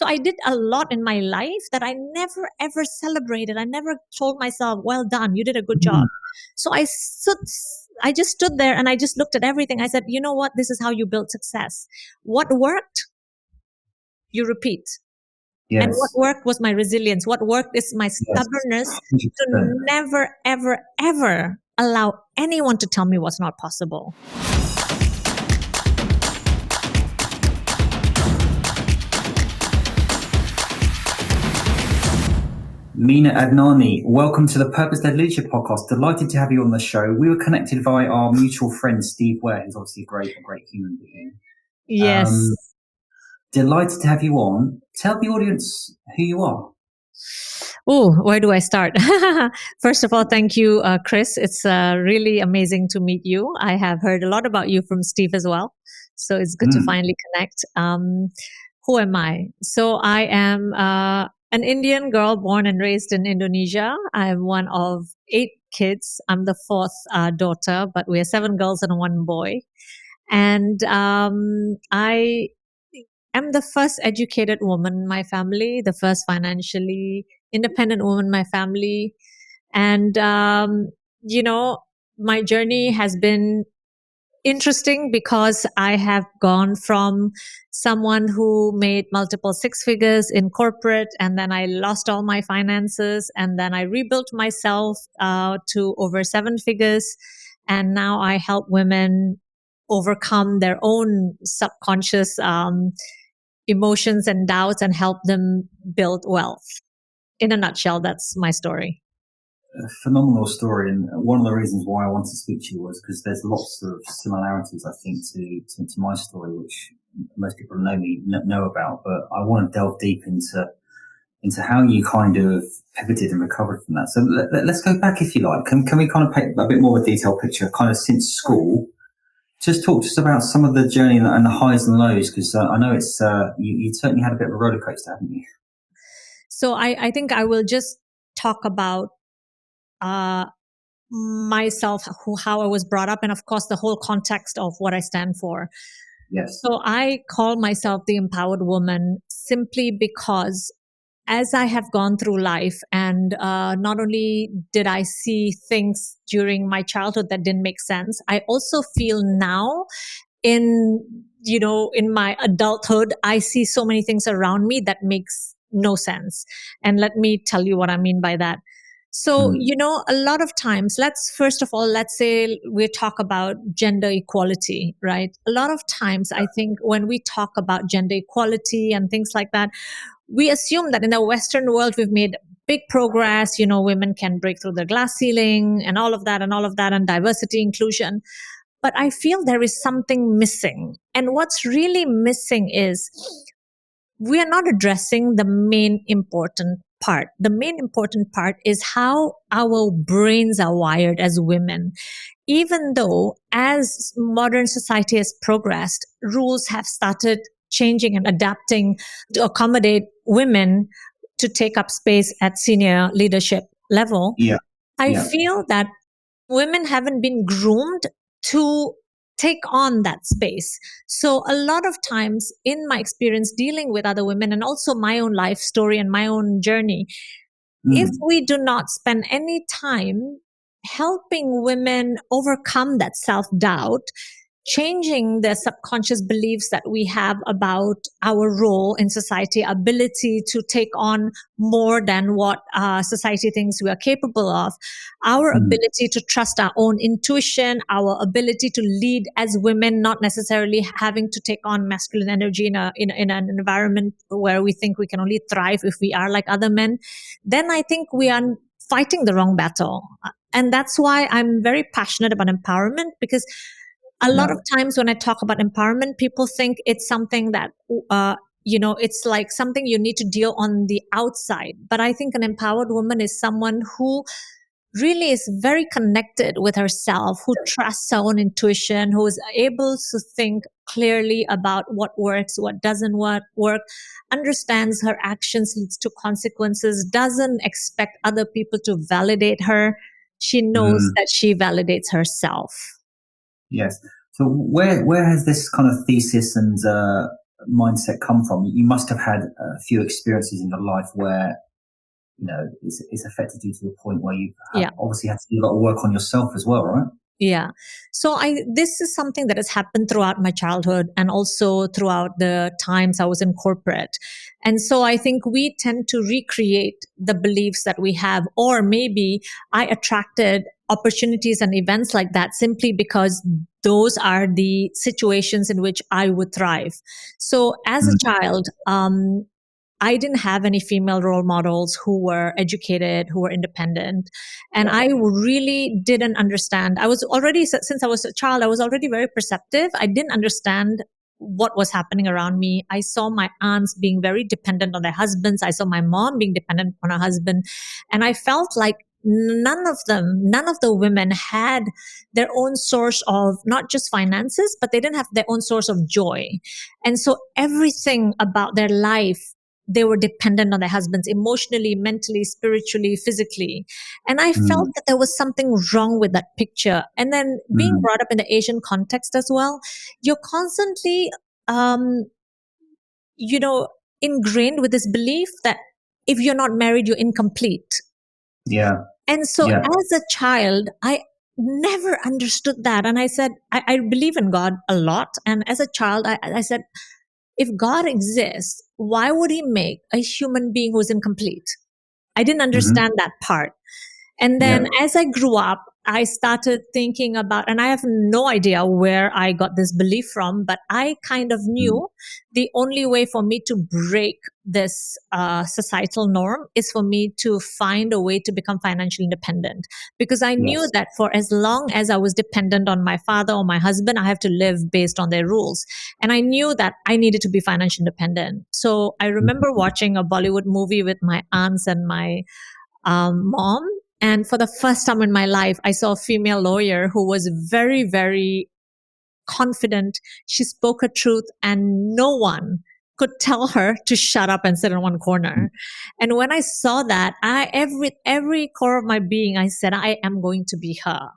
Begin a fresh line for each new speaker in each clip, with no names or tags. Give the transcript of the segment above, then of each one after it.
So I did a lot in my life that I never ever celebrated. I never told myself, well done, you did a good job.
Mm.
So I just stood there and I just looked at everything. I said, you know what? This is how you build success. What worked, you repeat. And what
Yes.
worked was my resilience. What worked is my
Yes.
stubbornness to
100%.
never, ever, ever allow anyone to tell me what's not possible.
Meena Adnani, welcome to the Purpose-Led Leadership Podcast. Delighted to have you on the show. We were connected via our mutual friend, Steve Ware, who's obviously a great human being.
Yes.
Delighted to have you on. Tell the audience who you are.
Oh, where do I start? First of all, thank you, Chris. It's really amazing to meet you. I have heard a lot about you from Steve as well. So it's good to
Mm.
finally connect. Who am I? So I am an Indian girl born and raised in Indonesia. I'm one of 8 kids. I'm the fourth daughter, but we are 7 girls and 1 boy. And I am the first educated woman in my family, the first financially independent woman in my family. And, you know, my journey has been interesting because I have gone from someone who made multiple 6 figures in corporate, and then I lost all my finances, and then I rebuilt myself to over 7 figures. And now I help women overcome their own subconscious emotions and doubts and help them build wealth. In a nutshell, that's my story.
A phenomenal story, and one of the reasons why I wanted to speak to you was because there's lots of similarities, I think, to my story, which most people know about. But I want to delve deep into how you kind of pivoted and recovered from that. So let's go back, if you like. Can we kind of paint a bit more of a detailed picture, kind of since school? Just talk to us about some of the journey and the highs and lows, because I know it's you certainly had a bit of a roller coaster, haven't you?
So I think I will just talk about uh, myself, how I was brought up, and of course, the whole context of what I stand for.
Yes.
So I call myself the empowered woman simply because as I have gone through life, and not only did I see things during my childhood that didn't make sense, I also feel now in my adulthood, I see so many things around me that makes no sense. And let me tell you what I mean by that. So,
Mm.
a lot of times, let's say we talk about gender equality, right? A lot of times, I think when we talk about gender equality and things like that, we assume that in the Western world, we've made big progress. Women can break through the glass ceiling and all of that and all of that, and diversity, inclusion. But I feel there is something missing. And what's really missing is we are not addressing the main important part. The main important part is how our brains are wired as women. Even though as modern society has progressed, rules have started changing and adapting to accommodate women to take up space at senior leadership level,
Yeah.
I
Yeah.
feel that women haven't been groomed to take on that space. So a lot of times in my experience dealing with other women and also my own life story and my own journey, if
Mm.
we do not spend any time helping women overcome that self-doubt, changing the subconscious beliefs that we have about our role in society, ability to take on more than what society thinks we are capable of, our
Mm.
ability to trust our own intuition, our ability to lead as women, not necessarily having to take on masculine energy in an environment where we think we can only thrive if we are like other men, then I think we are fighting the wrong battle. And that's why I'm very passionate about empowerment, because a lot
Yeah.
of times when I talk about empowerment, people think it's something that, it's like something you need to deal on the outside. But I think an empowered woman is someone who really is very connected with herself, who trusts her own intuition, who is able to think clearly about what works, what doesn't work, understands her actions leads to consequences, doesn't expect other people to validate her. She knows
Mm.
that she validates herself.
Yes. So where has this kind of thesis and mindset come from? You must have had a few experiences in your life where, it's affected you to the point where you have
Yeah.
obviously had to do a lot of work on yourself as well, right?
Yeah. So this is something that has happened throughout my childhood and also throughout the times I was in corporate. And so I think we tend to recreate the beliefs that we have, or maybe I attracted opportunities and events like that simply because those are the situations in which I would thrive. So as a
Mm.
child, I didn't have any female role models who were educated, who were independent. And I really didn't understand. I was already, since I was a child, I was already very perceptive. I didn't understand what was happening around me. I saw my aunts being very dependent on their husbands. I saw my mom being dependent on her husband. And I felt like none of the women had their own source of not just finances, but they didn't have their own source of joy. And so everything about their life, they were dependent on their husbands emotionally, mentally, spiritually, physically. And I felt
Mm.
that there was something wrong with that picture. And then being
Mm.
brought up in the Asian context as well, you're constantly, um, you know, ingrained with this belief that if you're not married, you're incomplete.
Yeah.
And so
Yeah.
as a child, I never understood that. And I said, I believe in God a lot. And as a child, I said, if God exists, why would he make a human being who's incomplete? I didn't
Hmm.
understand that part. And then
Yeah.
as I grew up, I started thinking about, and I have no idea where I got this belief from, but I kind of
Mm.
knew the only way for me to break this societal norm is for me to find a way to become financially independent. Because I knew
Yes.
that for as long as I was dependent on my father or my husband, I have to live based on their rules. And I knew that I needed to be financially independent. So I remember
Mhm.
watching a Bollywood movie with my aunts and my mom. And for the first time in my life, I saw a female lawyer who was very, very confident. She spoke her truth, and no one could tell her to shut up and sit in one corner. And when I saw that, every core of my being, I said, I am going to be her.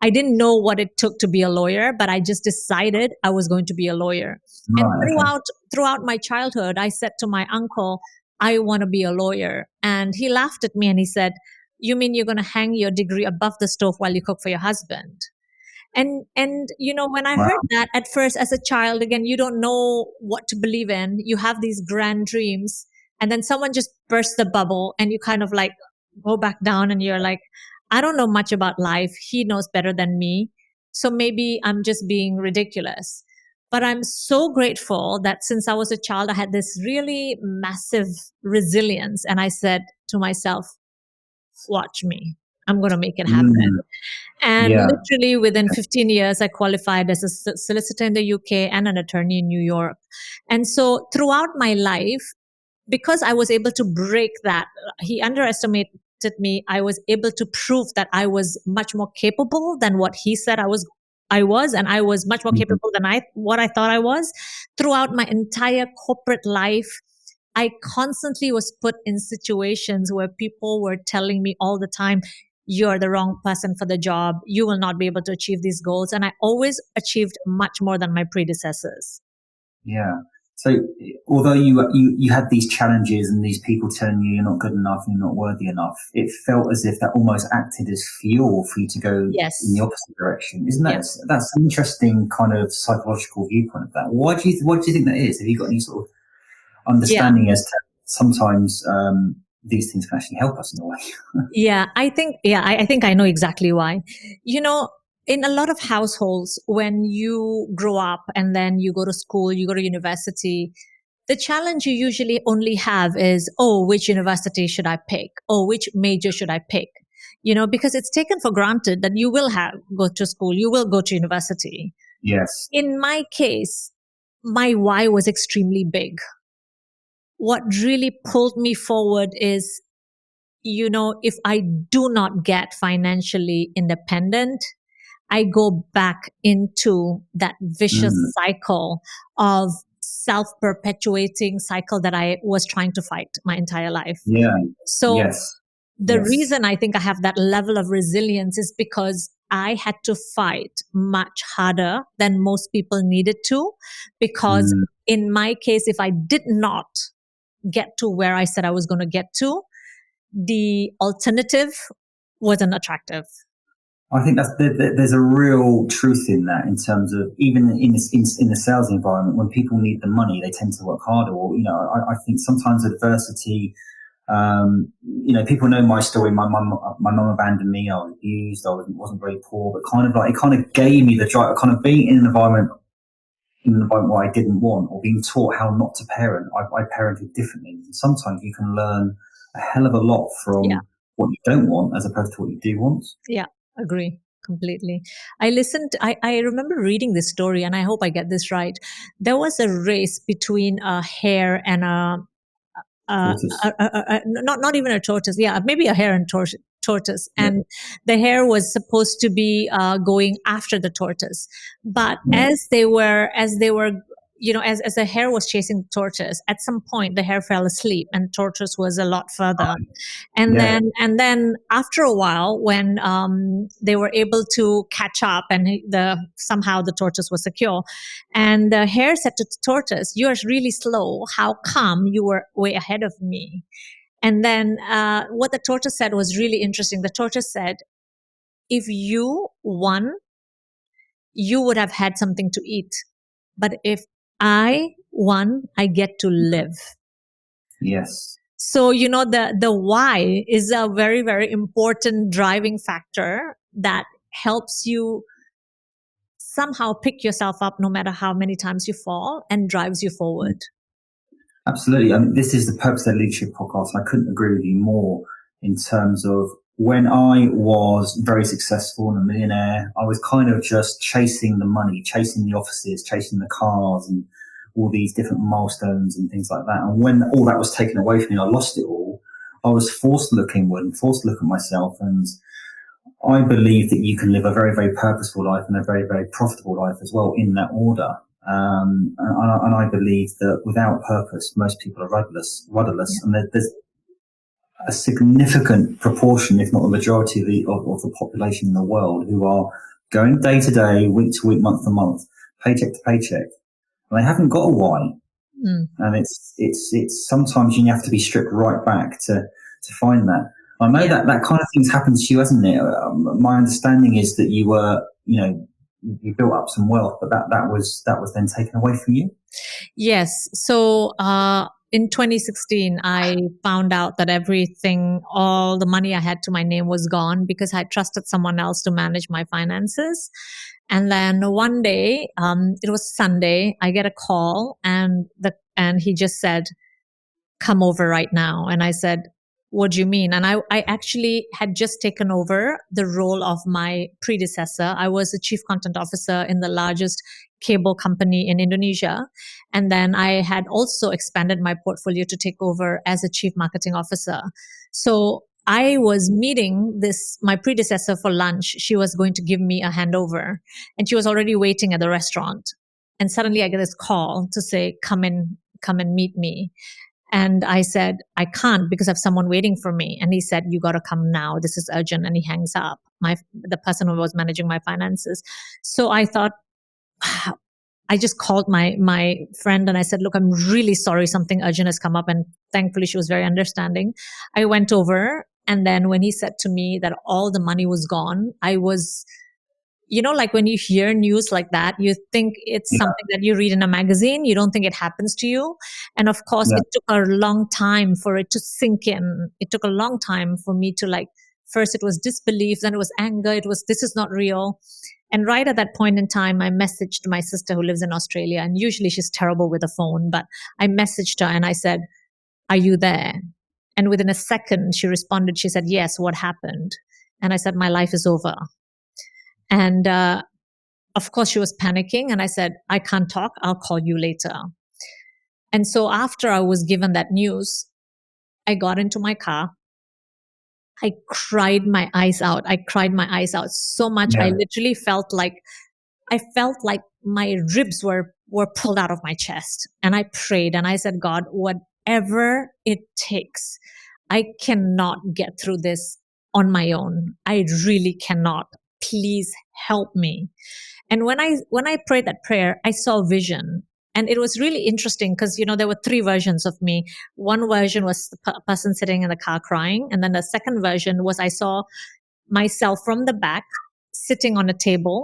I didn't know what it took to be a lawyer, but I just decided I was going to be a lawyer. And
Right. Okay.
throughout my childhood, I said to my uncle, I want to be a lawyer. And he laughed at me and he said, you mean you're going to hang your degree above the stove while you cook for your husband? And when I heard
Wow.
that at first as a child, again, you don't know what to believe in. You have these grand dreams, and then someone just bursts the bubble and you kind of like go back down and you're like, I don't know much about life. He knows better than me. So maybe I'm just being ridiculous. But I'm so grateful that since I was a child, I had this really massive resilience. And I said to myself, watch me. I'm going to make it happen.
Mm.
And
Yeah.
literally within 15 years, I qualified as a solicitor in the UK and an attorney in New York. And so throughout my life, because I was able to break that, he underestimated me. I was able to prove that I was much more capable than what he said I was, and I was much more
Mhm.
capable than what I thought I was. Throughout my entire corporate life, I constantly was put in situations where people were telling me all the time, you're the wrong person for the job. You will not be able to achieve these goals. And I always achieved much more than my predecessors.
Yeah. So although you had these challenges and these people telling you you're not good enough and you're not worthy enough, it felt as if that almost acted as fuel for you to go in the
Yes.
opposite direction. Isn't
Yeah.
that's an interesting kind of psychological viewpoint of that? Why do you think that is? Have you got any sort of
Yeah.
understanding as to sometimes these things can actually help us in a way?
I think I know exactly why. You know, in a lot of households, when you grow up and then you go to school, you go to university, the challenge you usually only have is, oh, which university should I pick? Oh, which major should I pick? Because it's taken for granted that you will go to school, you will go to university.
Yes.
In my case, my why was extremely big. What really pulled me forward is, if I do not get financially independent, I go back into that vicious
Mm.
cycle of self perpetuating cycle that I was trying to fight my entire life.
Yeah.
So
Yes.
the
Yes.
reason I think I have that level of resilience is because I had to fight much harder than most people needed to, because
Mm.
in my case, if I did not get to where I said I was going to get to, the alternative wasn't attractive.
I think there's a real truth in that, in terms of even in the sales environment, when people need the money, they tend to work harder. Or, I think sometimes adversity. People know my story. My mum abandoned me. I was abused. I wasn't very poor, but it kind of gave me the drive. Kind of being in an environment what I didn't want, or being taught how not to parent. I parented differently. And sometimes you can learn a hell of a lot
Yeah.
from what you don't want as opposed to what you do want.
Yeah, agree completely. I remember reading this story, and I hope I get this right. There was a race between a hare and
Tortoise.
not even a tortoise. Yeah, maybe a hare and tortoise.
Yeah.
And the hare was supposed to be going after the tortoise, but
Yeah.
as the hare was chasing the tortoise, at some point the hare fell asleep, and tortoise was a lot further. And
Yeah.
then after a while, when they were able to catch up, and somehow the tortoise was secure, and the hare said to the tortoise, "You are really slow. How come you were way ahead of me?" And then what the tortoise said was really interesting. The tortoise said, "If you won, you would have had something to eat. But if I won, I get to live."
Yes.
So, the why is a very, very important driving factor that helps you somehow pick yourself up no matter how many times you fall, and drives you forward.
Absolutely. I mean, this is the Purpose Led Leadership podcast. I couldn't agree with you more, in terms of when I was very successful and a millionaire, I was kind of just chasing the money, chasing the offices, chasing the cars, and all these different milestones and things like that. And when all that was taken away from me, I lost it all. I was forced to look inward and forced to look at myself. And I believe that you can live a very, very purposeful life and a very, very profitable life as well, in that order. And I believe that without purpose, most people are rudderless, and there's a significant proportion, if not the majority of the population in the world, who are going day to day, week to week, month to month, paycheck to paycheck, and they haven't got a why. And it's sometimes you have to be stripped right back to find that. I know that kind of thing's happened to you, hasn't it? My understanding is that you were, you built up some wealth, but that was then taken away from you.
Yes. So in 2016, I found out that all the money I had to my name was gone, because I trusted someone else to manage my finances. And then one day, it was Sunday, I get a call, and he just said, "Come over right now." And I said, "What do you mean?" And I actually had just taken over the role of my predecessor. I was the chief content officer in the largest cable company in Indonesia. And then I had also expanded my portfolio to take over as a chief marketing officer. So I was meeting my predecessor for lunch. She was going to give me a handover, and she was already waiting at the restaurant. And suddenly I get this call to say, come and meet me." And I said, "I can't, because I have someone waiting for me." And he said, "You got to come now. This is urgent." And he hangs up, the person who was managing my finances. So I thought, I just called my friend and I said, "Look, I'm really sorry. Something urgent has come up." And thankfully she was very understanding. I went over, and then when he said to me that all the money was gone, I was, like when you hear news like that, you think it's something that you read in a magazine. You don't think it happens to you. And of course, it took a long time for it to sink in. It took a long time for me to first it was disbelief, then it was anger. This is not real. And right at that point in time, I messaged my sister who lives in Australia. And usually she's terrible with the phone, but I messaged her and I said, "Are you there?" And within a second, she responded. She said, "Yes, what happened?" And I said, "My life is over." And of course, she was panicking. And I said, "I can't talk. I'll call you later." And so after I was given that news, I got into my car. I cried my eyes out. I cried my eyes out so much. I literally felt like my ribs were pulled out of my chest. And I prayed and I said, "God, whatever it takes, I cannot get through this on my own. I really cannot. Please help me." And when I prayed that prayer, I saw vision. And it was really interesting because, there were three versions of me. One version was the person sitting in the car crying. And then the second version was I saw myself from the back sitting on a table.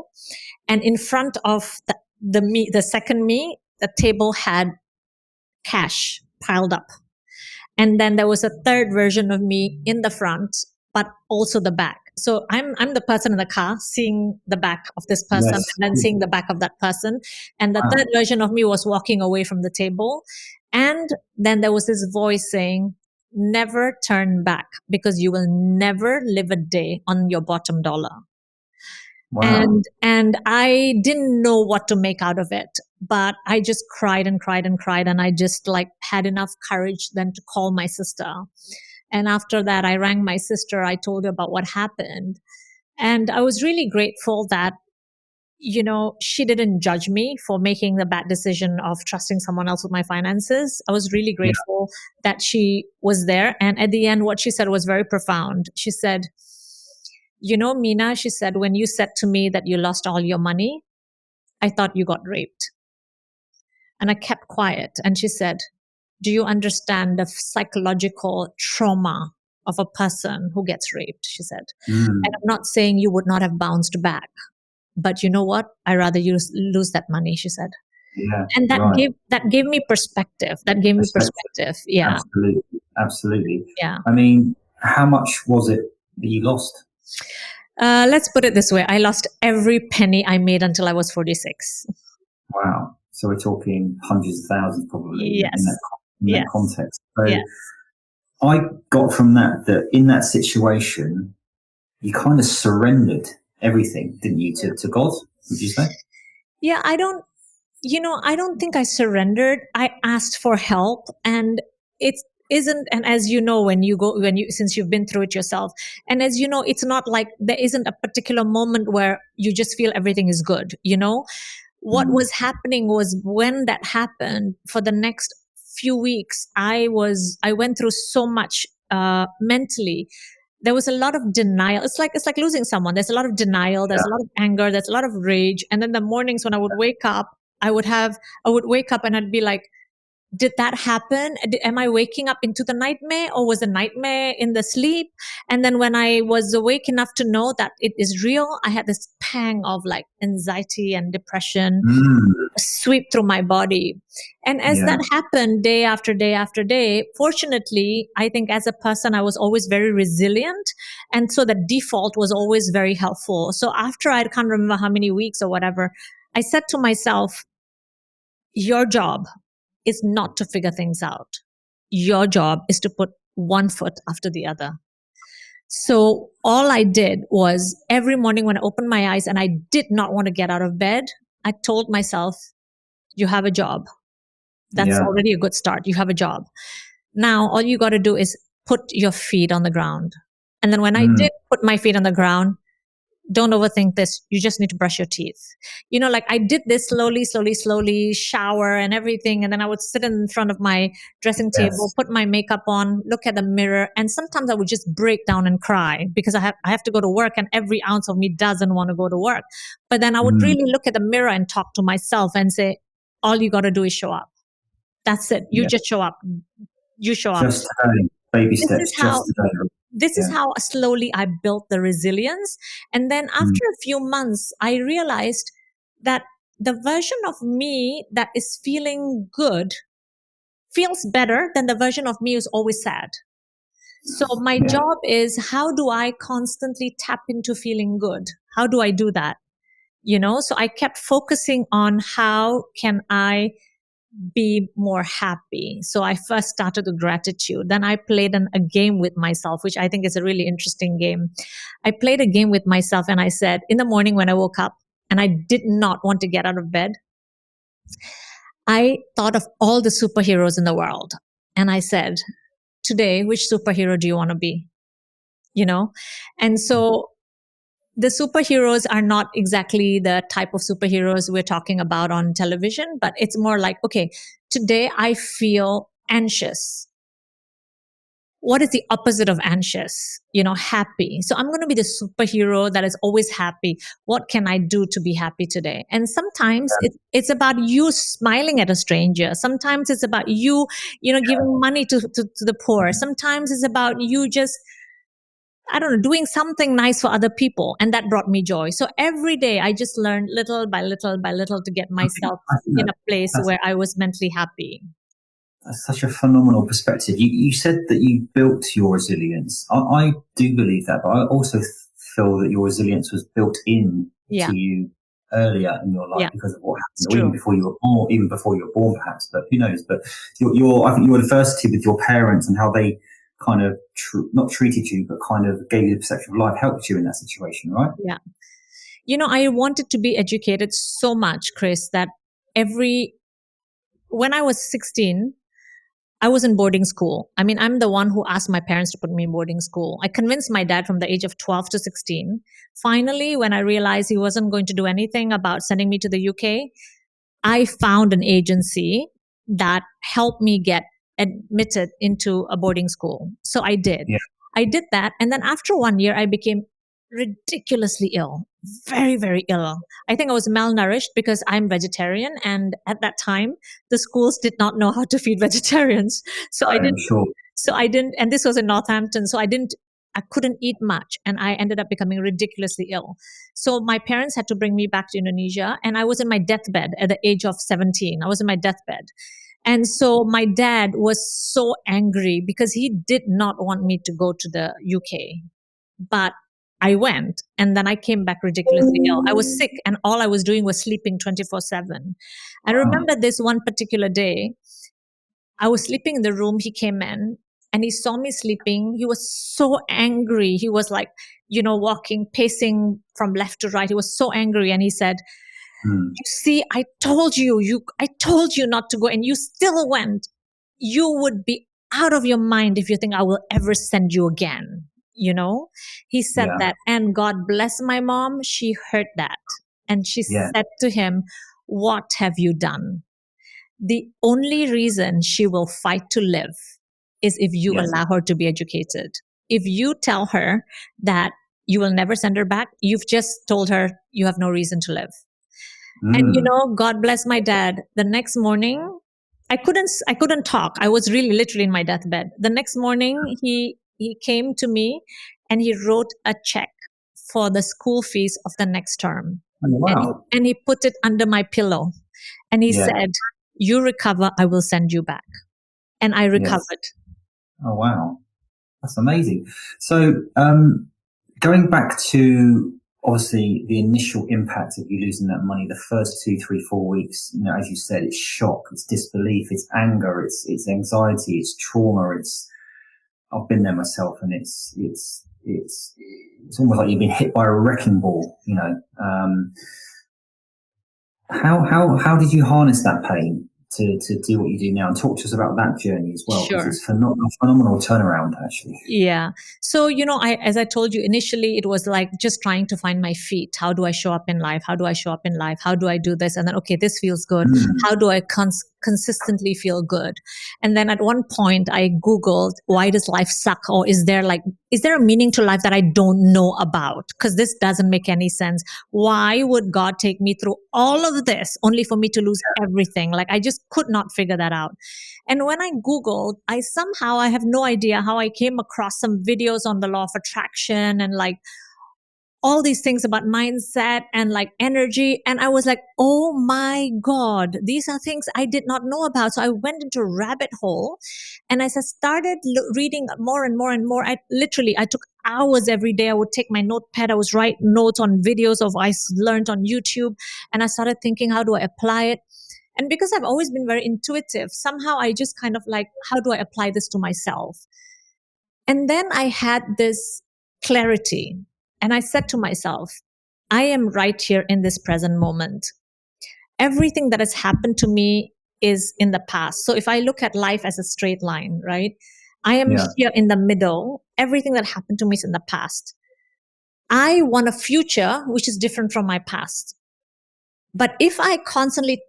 And in front of the second me, the table had cash piled up. And then there was a third version of me in the front, but also the back. So I'm the person in the car seeing the back of this person and
Yes.
then seeing the back of that person. And the
Wow.
third version of me was walking away from the table. And then there was this voice saying, never turn back because you will never live a day on your bottom dollar.
Wow.
And I didn't know what to make out of it, but I just cried and cried and cried, and I just like had enough courage then to call my sister. And after that, I rang my sister. I told her about what happened, and I was really grateful that she didn't judge me for making the bad decision of trusting someone else with my finances. I was really
Yeah.
grateful that she was there, and at the end, what she said was very profound. She said, Meena, she said, when you said to me that you lost all your money, I thought you got raped. And I kept quiet. And she said, do you understand the psychological trauma of a person who gets raped? She said, and I'm not saying you would not have bounced back, but you know what? I'd rather you lose that money, she said.
Yeah.
And
Right.
that gave me perspective. That gave me perspective. Yeah.
Absolutely. Absolutely.
Yeah.
I mean, how much was it that you lost?
Let's put it this way. I lost every penny I made until I was 46.
Wow. So we're talking hundreds of thousands probably in
Yes.
that context. So
Yeah.
I got from that in that situation, you kind of surrendered everything, didn't you, to God, would you say?
Yeah, I don't think I surrendered. I asked for help, and it isn't. And as you know, since you've been through it yourself, and as you know, it's not like there isn't a particular moment where you just feel everything is good. What was happening was when that happened for the next few weeks, I went through so much mentally. There was a lot of denial. It's like losing someone. There's a lot of denial. There's
Yeah.
a lot of anger. There's a lot of rage. And then the mornings when I would wake up, I would wake up and I'd be like, did that happen? Am I waking up into the nightmare, or was a nightmare in the sleep? And then when I was awake enough to know that it is real, I had this pang of like anxiety and depression sweep through my body. And as
Yeah.
that happened day after day after day, fortunately, I think as a person, I was always very resilient. And so the default was always very helpful. So after I can't remember how many weeks or whatever, I said to myself, your job is not to figure things out. Your job is to put one foot after the other. So all I did was every morning when I opened my eyes and I did not want to get out of bed, I told myself, you have a job. That's
Yeah.
already a good start. You have a job. Now, all you got to do is put your feet on the ground. And then when I did put my feet on the ground, don't overthink this. You just need to brush your teeth. Like I did this slowly, slowly, slowly, shower and everything. And then I would sit in front of my dressing table,
Yes.
put my makeup on, look at the mirror. And sometimes I would just break down and cry because I have to go to work and every ounce of me doesn't want to go to work. But then I would really look at the mirror and talk to myself and say, all you got to do is show up. That's it. You
Yeah.
just show up. You show up.
Just today, baby
This
steps,
is how
just today.
this is how slowly I built the resilience. And then after a few months, I realized that the version of me that is feeling good feels better than the version of me who's always sad. So my job is, how do I constantly tap into feeling good? How do I do that? So I kept focusing on how can I be more happy. So I first started with gratitude. Then I played a game with myself, which I think is a really interesting game. I played a game with myself and I said, in the morning when I woke up and I did not want to get out of bed, I thought of all the superheroes in the world. And I said, today, which superhero do you want to be? And so the superheroes are not exactly the type of superheroes we're talking about on television, but it's more like, okay, today I feel anxious. what is the opposite of anxious? Happy. So I'm going to be the superhero that is always happy. What can I do to be happy today? And sometimes it's about you smiling at a stranger. Sometimes it's about you, giving money to the poor. Sometimes it's about you just, I don't know, doing something nice for other people. And that brought me joy. So every day I just learned little by little by little to get myself
I think
in a place
that's
where I was mentally happy.
That's such a phenomenal perspective. You said that you built your resilience. I do believe that, but I also feel that your resilience was built in
Yeah.
to you earlier in your life
Yeah.
because of what
It's
happened, or even
true.
before you were born, perhaps. But who knows? But I think your adversity with your parents and how they kind of not treated you, but kind of gave you the perception of life helped you in that situation, right?
Yeah. I wanted to be educated so much, Chris, that when I was 16, I was in boarding school. I mean, I'm the one who asked my parents to put me in boarding school. I convinced my dad from the age of 12 to 16. Finally, when I realized he wasn't going to do anything about sending me to the UK, I found an agency that helped me get admitted into a boarding school. So I did.
Yeah.
I did that. And then after 1 year, I became ridiculously ill, very, very ill. I think I was malnourished because I'm vegetarian. And at that time, the schools did not know how to feed vegetarians. So I
I'm
didn't,
sure.
and this was in Northampton. So I couldn't eat much and I ended up becoming ridiculously ill. So my parents had to bring me back to Indonesia and I was in my deathbed at the age of 17. I was in my deathbed. And so my dad was so angry because he did not want me to go to the UK. But I went and then I came back ridiculously ill. I was sick and all I was doing was sleeping 24/7. I
Wow.
remember this one particular day, I was sleeping in the room. He came in and he saw me sleeping. He was so angry. He was like, walking, pacing from left to right. He was so angry. And he said,
Hmm.
"You see, I told you not to go and you still went. You would be out of your mind if you think I will ever send you again." He said
Yeah.
that. And God bless my mom. She heard that. And she
Yeah.
said to him, "What have you done? The only reason she will fight to live is if you
Yeah.
allow her to be educated. If you tell her that you will never send her back, you've just told her you have no reason to live." And
Mm.
God bless my dad. The next morning, I couldn't talk. I was really literally in my deathbed. The next morning, he came to me and he wrote a check for the school fees of the next term.
Oh, wow.
And he put it under my pillow. And he
Yeah.
said, "You recover, I will send you back." And I
Yes.
recovered.
Oh, wow. That's amazing. So, going back to obviously the initial impact of you losing that money, the first 2, 3, 4 weeks, as you said, it's shock, it's disbelief, it's anger, it's anxiety, it's trauma. I've been there myself, and it's almost like you've been hit by a wrecking ball. How did you harness that pain to do what you do now? And talk to us about that journey as well, because
Sure.
it's a phenomenal turnaround, actually.
Yeah. So, as I told you initially, it was like just trying to find my feet. How do I show up in life? How do I show up in life? How do I do this? And then, okay, this feels good.
Mm.
How do I consistently feel good? And then at one point, I Googled, why does life suck? Or is there a meaning to life that I don't know about? Because this doesn't make any sense. Why would God take me through all of this only for me to lose everything? Like, I just could not figure that out. And when I Googled, I have no idea how I came across some videos on the law of attraction and like all these things about mindset and like energy. And I was like, oh my God, these are things I did not know about. So I went into a rabbit hole and as I started reading more and more and more, I took hours every day. I would take my notepad. I was write notes on videos of I learned on YouTube. And I started thinking, how do I apply it? And because I've always been very intuitive, somehow I just kind of like, how do I apply this to myself? And then I had this clarity. And I said to myself, I am right here in this present moment. Everything that has happened to me is in the past. So if I look at life as a straight line, right? I am
Yeah.
here in the middle. Everything that happened to me is in the past. I want a future which is different from my past. But if I constantly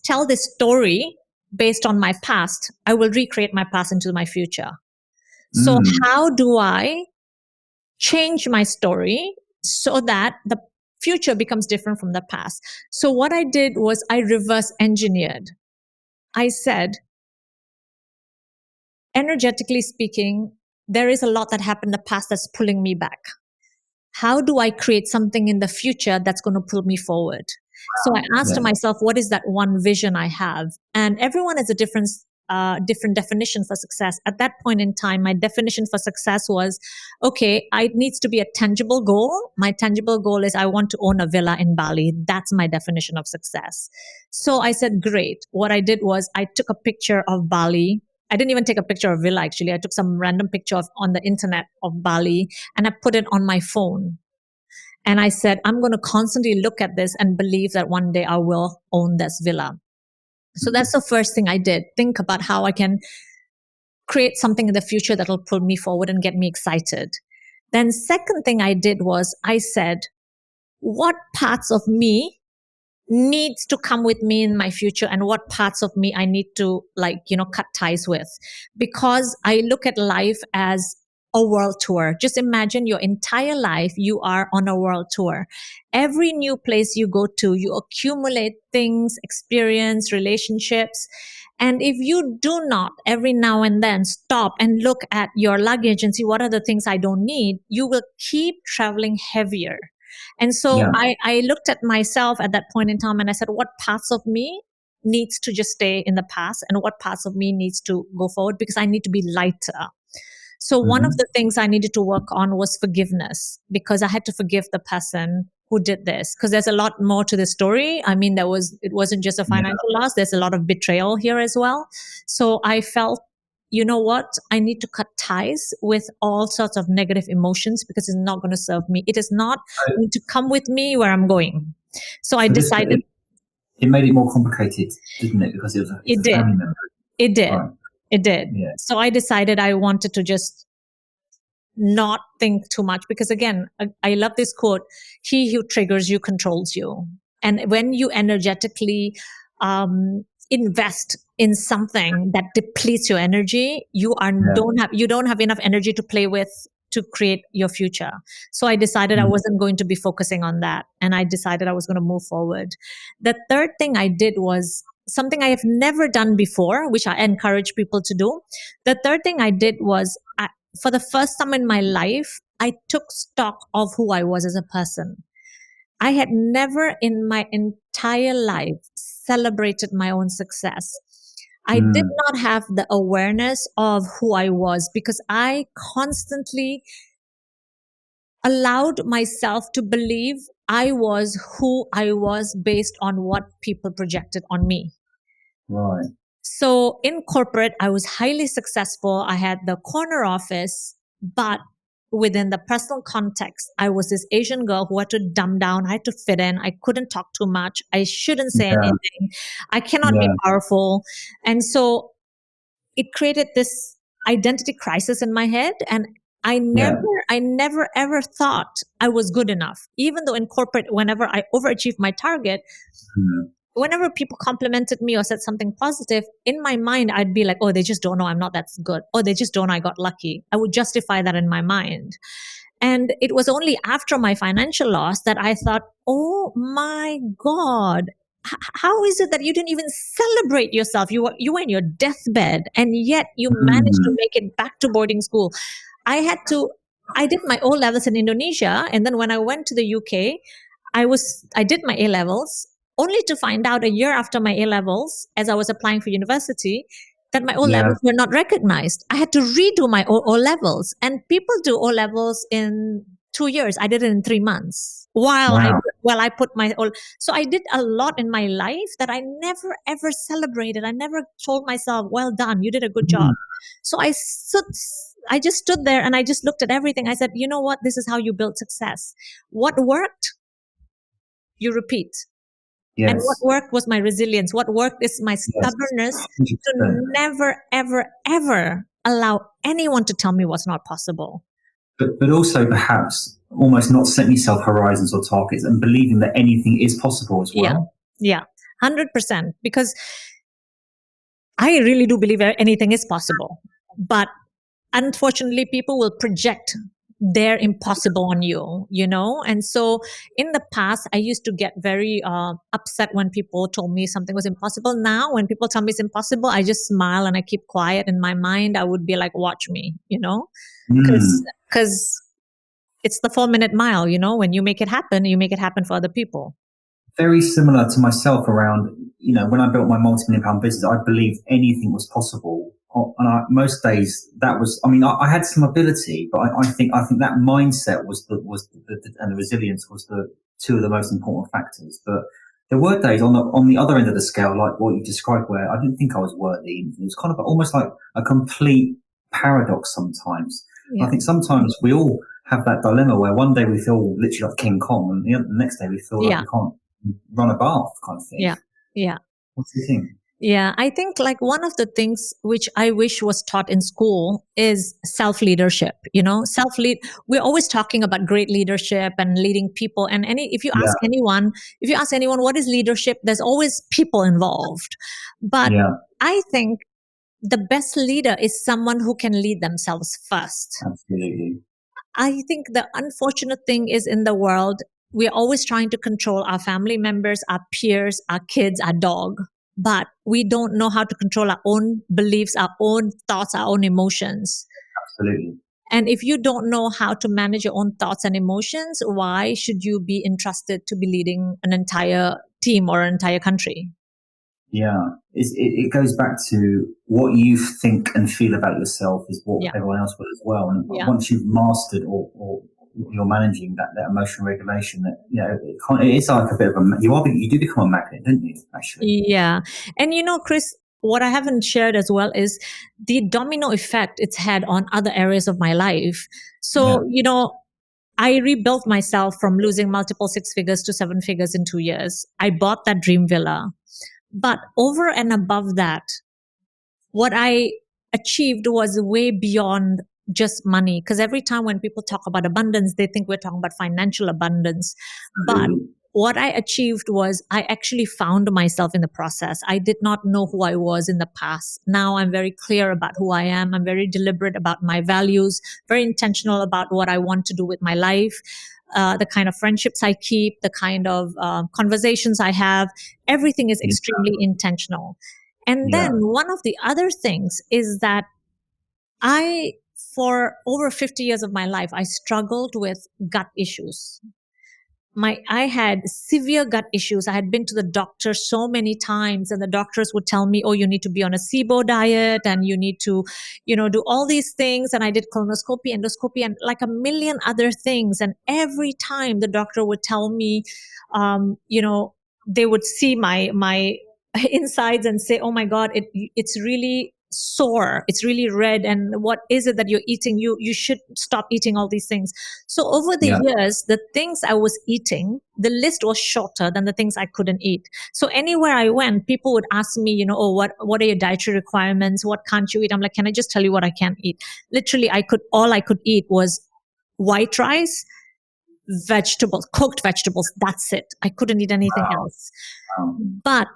tell this story based on my past, I will recreate my past into my future. So how do I change my story so that the future becomes different from the past? So what I did was I reverse engineered. I said, energetically speaking, there is a lot that happened in the past that's pulling me back. How do I create something in the future that's going to pull me forward? So I asked
Yeah.
myself, what is that one vision I have? And everyone has a different definition for success. At that point in time, my definition for success was, okay, it needs to be a tangible goal. My tangible goal is I want to own a villa in Bali. That's my definition of success. So I said, great. What I did was I took a picture of Bali. I didn't even take a picture of villa, actually. I took some random picture on the internet of Bali and I put it on my phone. And I said, I'm going to constantly look at this and believe that one day I will own this villa. So that's the first thing I did. Think about how I can create something in the future that will pull me forward and get me excited. Then second thing I did was I said, what parts of me needs to come with me in my future and what parts of me I need to cut ties with, because I look at life as a world tour. Just imagine your entire life you are on a world tour. Every new place you go to, you accumulate things, experience, relationships. And if you do not every now and then stop and look at your luggage and see what are the things I don't need, you will keep traveling heavier. And so
Yeah.
I looked at myself at that point in time and I said, what parts of me needs to just stay in the past and what parts of me needs to go forward, because I need to be lighter. So one of the things I needed to work on was forgiveness, because I had to forgive the person who did this, because there's a lot more to the story. I mean, it wasn't just a financial loss. There's a lot of betrayal here as well. So I felt, you know what? I need to cut ties with all sorts of negative emotions because it's not going to serve me. It is not going to come with me where I'm going. So I decided.
It made it more complicated, didn't it? Because it's a family member.
It did.
Right.
It did.
Yeah.
So I decided I wanted to just not think too much, because again, I love this quote: he who triggers you controls you. And when you energetically invest in something that depletes your energy, you don't have enough energy to play with to create your future. So I decided I wasn't going to be focusing on that, and I decided I was going to move forward. The third thing I did was something I have never done before, which I encourage people to do. The third thing I did was, for the first time in my life, I took stock of who I was as a person. I had never in my entire life celebrated my own success. I did not have the awareness of who I was because I constantly allowed myself to believe I was who I was based on what people projected on me.
Right.
So in corporate, I was highly successful. I had the corner office, but within the personal context, I was this Asian girl who had to dumb down. I had to fit in. I couldn't talk too much. I shouldn't say anything. I cannot be powerful. And so it created this identity crisis in my head. And I never ever thought I was good enough. Even though in corporate, whenever I overachieved my target, whenever people complimented me or said something positive, in my mind, I'd be like, oh, they just don't know I'm not that good. Or they just don't know I got lucky. I would justify that in my mind. And it was only after my financial loss that I thought, oh my God, how is it that you didn't even celebrate yourself? You were in your deathbed and yet you managed to make it back to boarding school. I did my O levels in Indonesia. And then when I went to the UK, I did my A levels, only to find out a year after my A levels, as I was applying for university, that my O levels were not recognized. I had to redo my O levels, and people do O levels in 2 years. I did it in 3 months. While I put my O, so I did a lot in my life that I never ever celebrated. I never told myself, "Well done, you did a good job." So I just stood there and I just looked at everything. I said, "You know what? This is how you build success. What worked, you repeat." Yes. And what worked was my resilience. What worked is my stubbornness to never, ever, ever allow anyone to tell me what's not possible.
But also perhaps almost not setting yourself horizons or targets and believing that anything is possible as well.
Yeah, 100%. Because I really do believe anything is possible. But unfortunately people will project their impossible on you, and so in the past I used to get very upset when people told me something was impossible. Now when people tell me it's impossible, I just smile and I keep quiet. In my mind I would be like, watch me, because
Mm.
because it's the 4 minute mile. When you make it happen, you make it happen for other people.
Very similar to myself around, when I built my multi-million pound business, I believed anything was possible. And most days that was, I mean, I had some ability, but I think that mindset and the resilience was the two of the most important factors. But there were days on the other end of the scale, like what you described, where I didn't think I was worthy. It was kind of almost like a complete paradox sometimes. I
Yeah.
think sometimes we all have that dilemma where one day we feel literally like King Kong, and the next day we feel like
Yeah.
we can't run a bath, kind of thing.
Yeah. Yeah.
What do you think?
Yeah, I think like one of the things which I wish was taught in school is self leadership. Self lead. We're always talking about great leadership and leading people. And if you
Yeah,
ask anyone, what is leadership, there's always people involved. But
yeah,
I think the best leader is someone who can lead themselves first.
absolutely.
I think the unfortunate thing is in the world, we're always trying to control our family members, our peers, our kids, our dog, but we don't know how to control our own beliefs, our own thoughts, our own emotions.
Absolutely.
And if you don't know how to manage your own thoughts and emotions, why should you be entrusted to be leading an entire team or an entire country?
Yeah. It goes back to what you think and feel about yourself is what
Yeah.
everyone else will as well. And
Yeah.
once you've mastered or you're managing that emotional regulation, that it is like a bit of you do become a magnet, don't you? Actually.
Yeah. And Chris, what I haven't shared as well is the domino effect it's had on other areas of my life.
Yeah.
So, I rebuilt myself from losing multiple six figures to seven figures in 2 years. I bought that dream villa. But over and above that, what I achieved was way beyond just money. Because every time when people talk about abundance, they think we're talking about financial abundance. But
Absolutely.
what I achieved was I actually found myself in the process. I did not know who I was in the past. Now I'm very clear about who I am. I'm very deliberate about my values, very intentional about what I want to do with my life. The kind of friendships I keep, the kind of conversations I have, everything is extremely intentional. And then
Yeah.
one of the other things is that I, for over 50 years of my life, I struggled with gut issues. I had severe gut issues. I had been to the doctor so many times, and the doctors would tell me, oh, you need to be on a SIBO diet and you need to, do all these things. And I did colonoscopy, endoscopy, and like a million other things. And every time the doctor would tell me, they would see my insides and say, oh my God, it's really sore, it's really red, and what is it that you're eating? You should stop eating all these things. So over the
Yeah.
years, the things I was eating, the list was shorter than the things I couldn't eat. So anywhere I went, people would ask me, oh, what are your dietary requirements? What can't you eat? I'm like, can I just tell you what I can't eat? Literally, all I could eat was white rice, vegetables, cooked vegetables. That's it. I couldn't eat anything
Wow.
else.
Wow.
But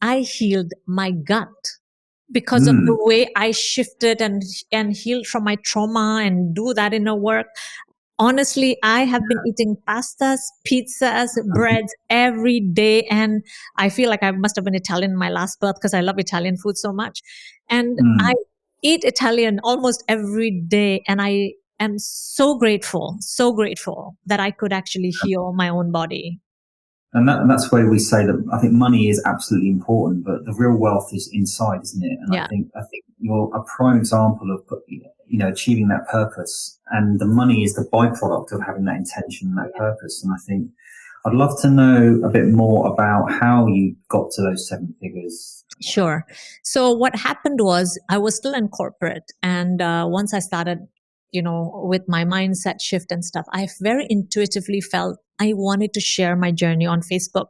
I healed my gut because of the
Mm.
way I shifted and healed from my trauma and do that inner work. Honestly, I have been eating pastas, pizzas, breads every day. And I feel like I must have been Italian in my last birth because I love Italian food so much. And I
Mm.
eat Italian almost every day. And I am so grateful that I could actually heal my own body.
And that's where we say that I think money is absolutely important, but the real wealth is inside, isn't it? And
Yeah.
I think you're a prime example of achieving that purpose, and the money is the byproduct of having that intention and that purpose. And I think I'd love to know a bit more about how you got to those seven figures.
Sure. So what happened was I was still in corporate, and once I started, with my mindset shift and stuff, I very intuitively felt I wanted to share my journey on Facebook,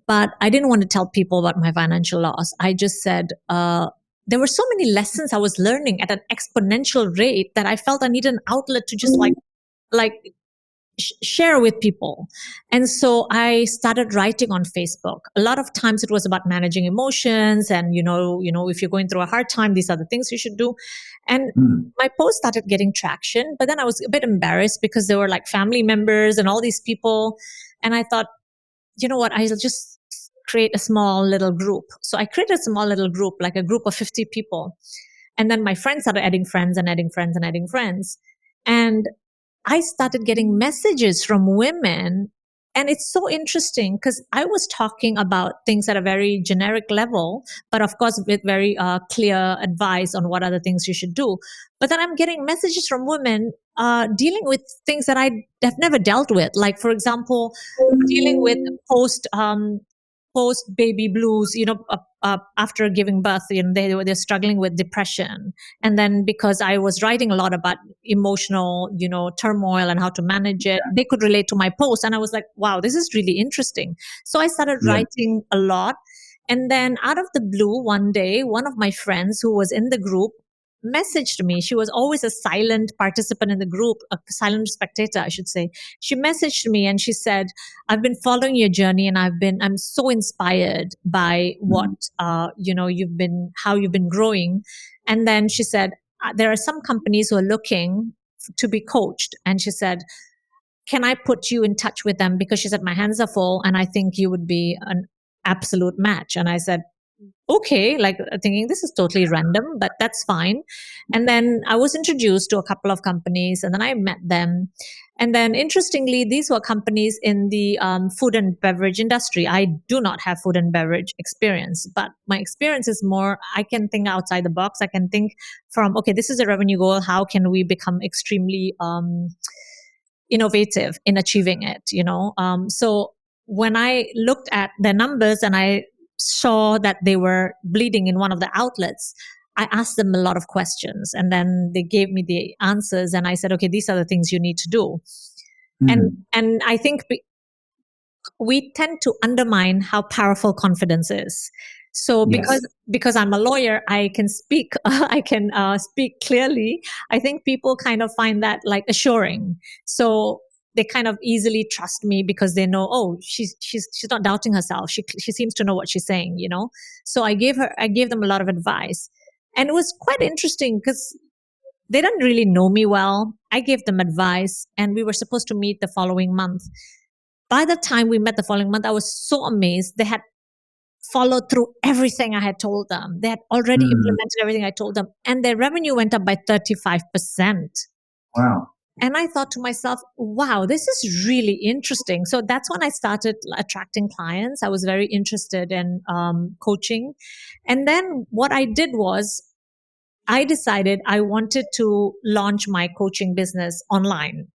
but I didn't want to tell people about my financial loss. I just said there were so many lessons I was learning at an exponential rate that I felt I needed an outlet to just like share with people. And so I started writing on Facebook. A lot of times it was about managing emotions, and if you're going through a hard time, these are the things you should do. And
Mm.
my post started getting traction, but then I was a bit embarrassed because there were like family members and all these people. And I thought, you know what, I'll just create a small little group. So I created a small little group, like a group of 50 people. And then my friends started adding friends and adding friends and adding friends. And I started getting messages from women. And it's so interesting because I was talking about things at a very generic level, but of course, with very clear advice on what are the things you should do. But then I'm getting messages from women dealing with things that I have never dealt with. Like, for example, dealing with post baby blues, after giving birth, they're struggling with depression. And then because I was writing a lot about emotional, turmoil and how to manage it, they could relate to my post. And I was like, wow, this is really interesting. So I started
Yeah.
writing a lot. And then out of the blue, one day, one of my friends who was in the group messaged me. She was always a silent participant in the group, a silent spectator, I should say. She messaged me and she said, I've been following your journey, and I'm so inspired by what, how you've been growing. And then she said, there are some companies who are looking to be coached. And she said, can I put you in touch with them? Because she said, my hands are full and I think you would be an absolute match. And I said, okay, like thinking this is totally random, but that's fine. And then I was introduced to a couple of companies, and then I met them. And then interestingly, these were companies in the food and beverage industry. I do not have food and beverage experience, but my experience is more, I can think outside the box. I can think from, okay, this is a revenue goal. How can we become extremely innovative in achieving it? So when I looked at the numbers and I saw that they were bleeding in one of the outlets, I asked them a lot of questions, and then they gave me the answers, and I said, okay, these are the things you need to do. And I think we tend to undermine how powerful confidence is. So
Yes.
because I'm a lawyer, I can speak I can speak clearly. I think people kind of find that like assuring. So they kind of easily trust me because they know, oh, she's not doubting herself. She seems to know what she's saying, So I gave them a lot of advice, and it was quite interesting because they didn't really know me well. I gave them advice, and we were supposed to meet the following month. By the time we met the following month, I was so amazed. They had followed through everything I had told them. They had already implemented everything I told them, and their revenue went up by 35%.
Wow.
And I thought to myself, wow, this is really interesting. So that's when I started attracting clients. I was very interested in coaching. And then what I did was I decided I wanted to launch my coaching business online.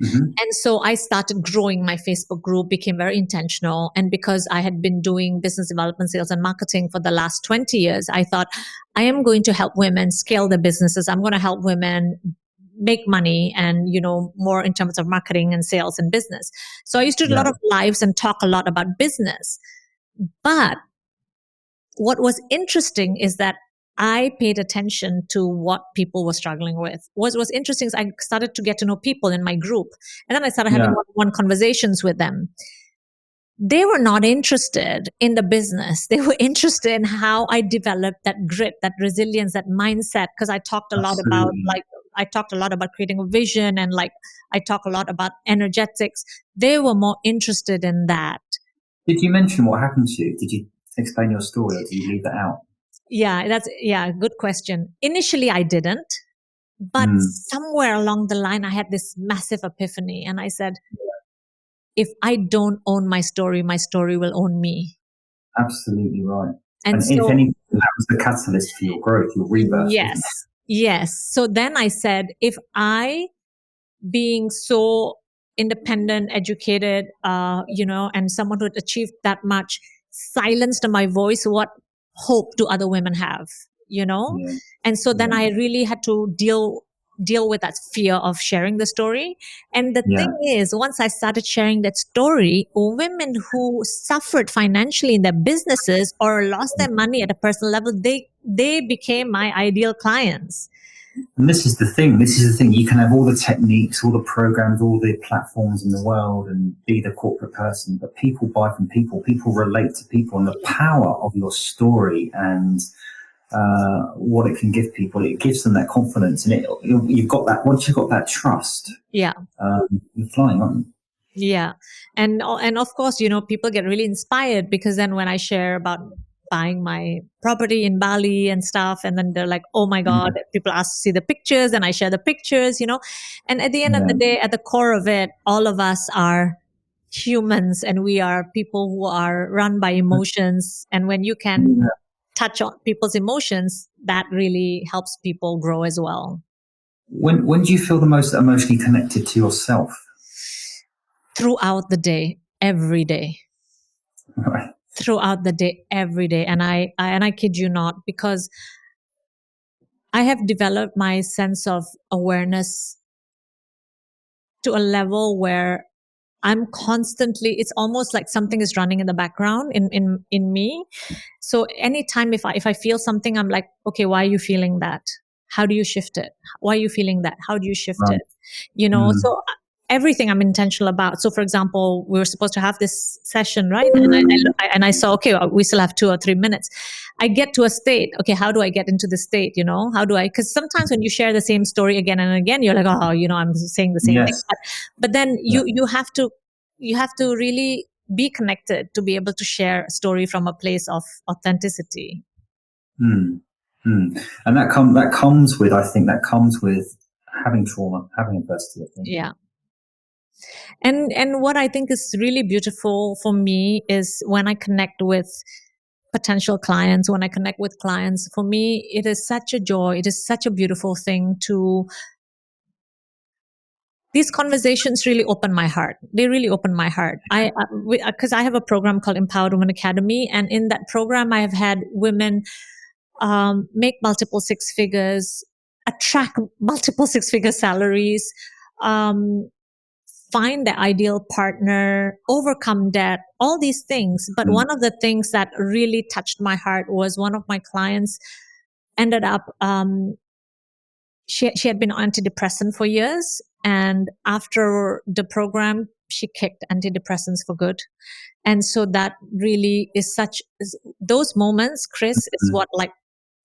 And so I started growing my Facebook group, became very intentional. And because I had been doing business development, sales, and marketing for the last 20 years, I thought I am going to help women scale their businesses. I'm going to help women make money and, more in terms of marketing and sales and business. So I used to do a lot of lives and talk a lot about business. But what was interesting is that I paid attention to what people were struggling with. What was interesting is I started to get to know people in my group. And then I started having one-on-one conversations with them. They were not interested in the business. They were interested in how I developed that grit, that resilience, that mindset. Because I talked a lot about creating a vision, and I talk a lot about energetics. They were more interested in that.
Did you mention what happened to you? Did you explain your story, or did you leave that out?
Good question. Initially, I didn't, but somewhere along the line, I had this massive epiphany, and I said, if I don't own my story will own me.
Absolutely right.
And so,
if anything, that was the catalyst for your growth, your rebirth.
Yes. So then I said, if I, being so independent, educated, and someone who had achieved that much, silenced my voice, what hope do other women have? And so then I really had to deal with that fear of sharing the story. And the thing is, once I started sharing that story, women who suffered financially in their businesses or lost their money at a personal level, they became my ideal clients.
And this is the thing. This is the thing. You can have all the techniques, all the programs, all the platforms in the world, and be the corporate person. But people buy from people. People relate to people, and the power of your story and what it can give people, it gives them that confidence, and you've got that. Once you've got that trust,
Yeah.
you're flying, aren't you?
Yeah. And of course, people get really inspired because then when I share about buying my property in Bali and stuff, and then they're like, oh my God, people ask to see the pictures and I share the pictures, and at the end of the
Yeah.
day, at the core of it, all of us are humans and we are people who are run by emotions. And when you can
Yeah.
touch on people's emotions, that really helps people grow as well.
When do you feel the most emotionally connected to yourself?
Throughout the day, every day.
Right.
Throughout the day, every day. And I kid you not, because I have developed my sense of awareness to a level where I'm constantly, it's almost like something is running in the background in me. So anytime if I feel something, I'm like, okay, why are you feeling that? How do you shift it? Why are you feeling that? How do you shift
Right.
it? So everything I'm intentional about. So for example, we were supposed to have this session, right? And I saw, okay, we still have 2 or 3 minutes. I get to a state. Okay, how do I get into the state? How do I? Because sometimes when you share the same story again and again, you're like, oh, I'm saying the same thing.
Yes.
But then
Yeah.
you have to really be connected to be able to share a story from a place of authenticity.
Mm. Mm. And that comes with, I think that comes with having trauma, having adversity, I think.
Yeah. And what I think is really beautiful for me is when I connect with potential clients, when I connect with clients, for me, it is such a joy. It is such a beautiful thing to, these conversations really open my heart. They really open my heart. Because I have a program called Empowered Women Academy. And in that program, I have had women make multiple six figures, attract multiple six figure salaries, um, find the ideal partner, overcome debt, all these things. But
Mm.
one of the things that really touched my heart was one of my clients ended up, she had been on antidepressant for years. And after the program, she kicked antidepressants for good. And so that really is those moments, Chris, is what, like,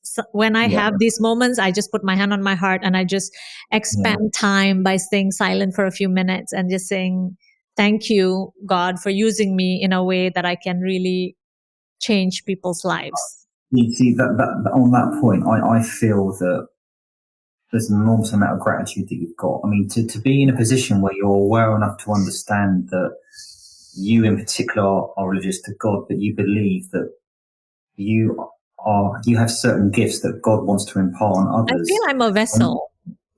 so when I
Yeah.
have these moments, I just put my hand on my heart and I just
Yeah.
expand time by staying silent for a few minutes and just saying, thank you, God, for using me in a way that I can really change people's lives.
You see that on that point, I feel that there's an enormous amount of gratitude that you've got. I mean, to be in a position where you're aware enough to understand that you in particular are religious to God, but you believe that you have certain gifts that God wants to impart on
I feel
others.
I'm a
And
vessel.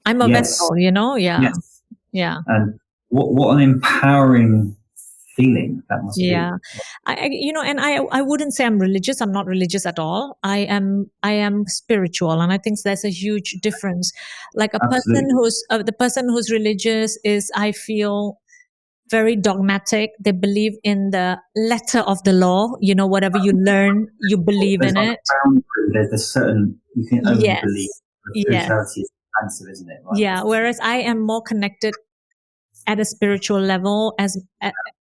I'm a
yes,
vessel, Yeah.
yes.
Yeah.
And what an empowering feeling that must be.
Yeah. And I wouldn't say I'm religious. I'm not religious at all. I am spiritual. And I think there's a huge difference. Like
Absolutely.
the person who's religious is, I feel, very dogmatic. They believe in the letter of the law. Whatever you learn, you believe
There's
in
like
it.
a boundary. There's a certain you can only believe.
Yes. Yes.
Spirituality is expansive, isn't it? Like,
Yeah. Whereas I am more connected at a spiritual level,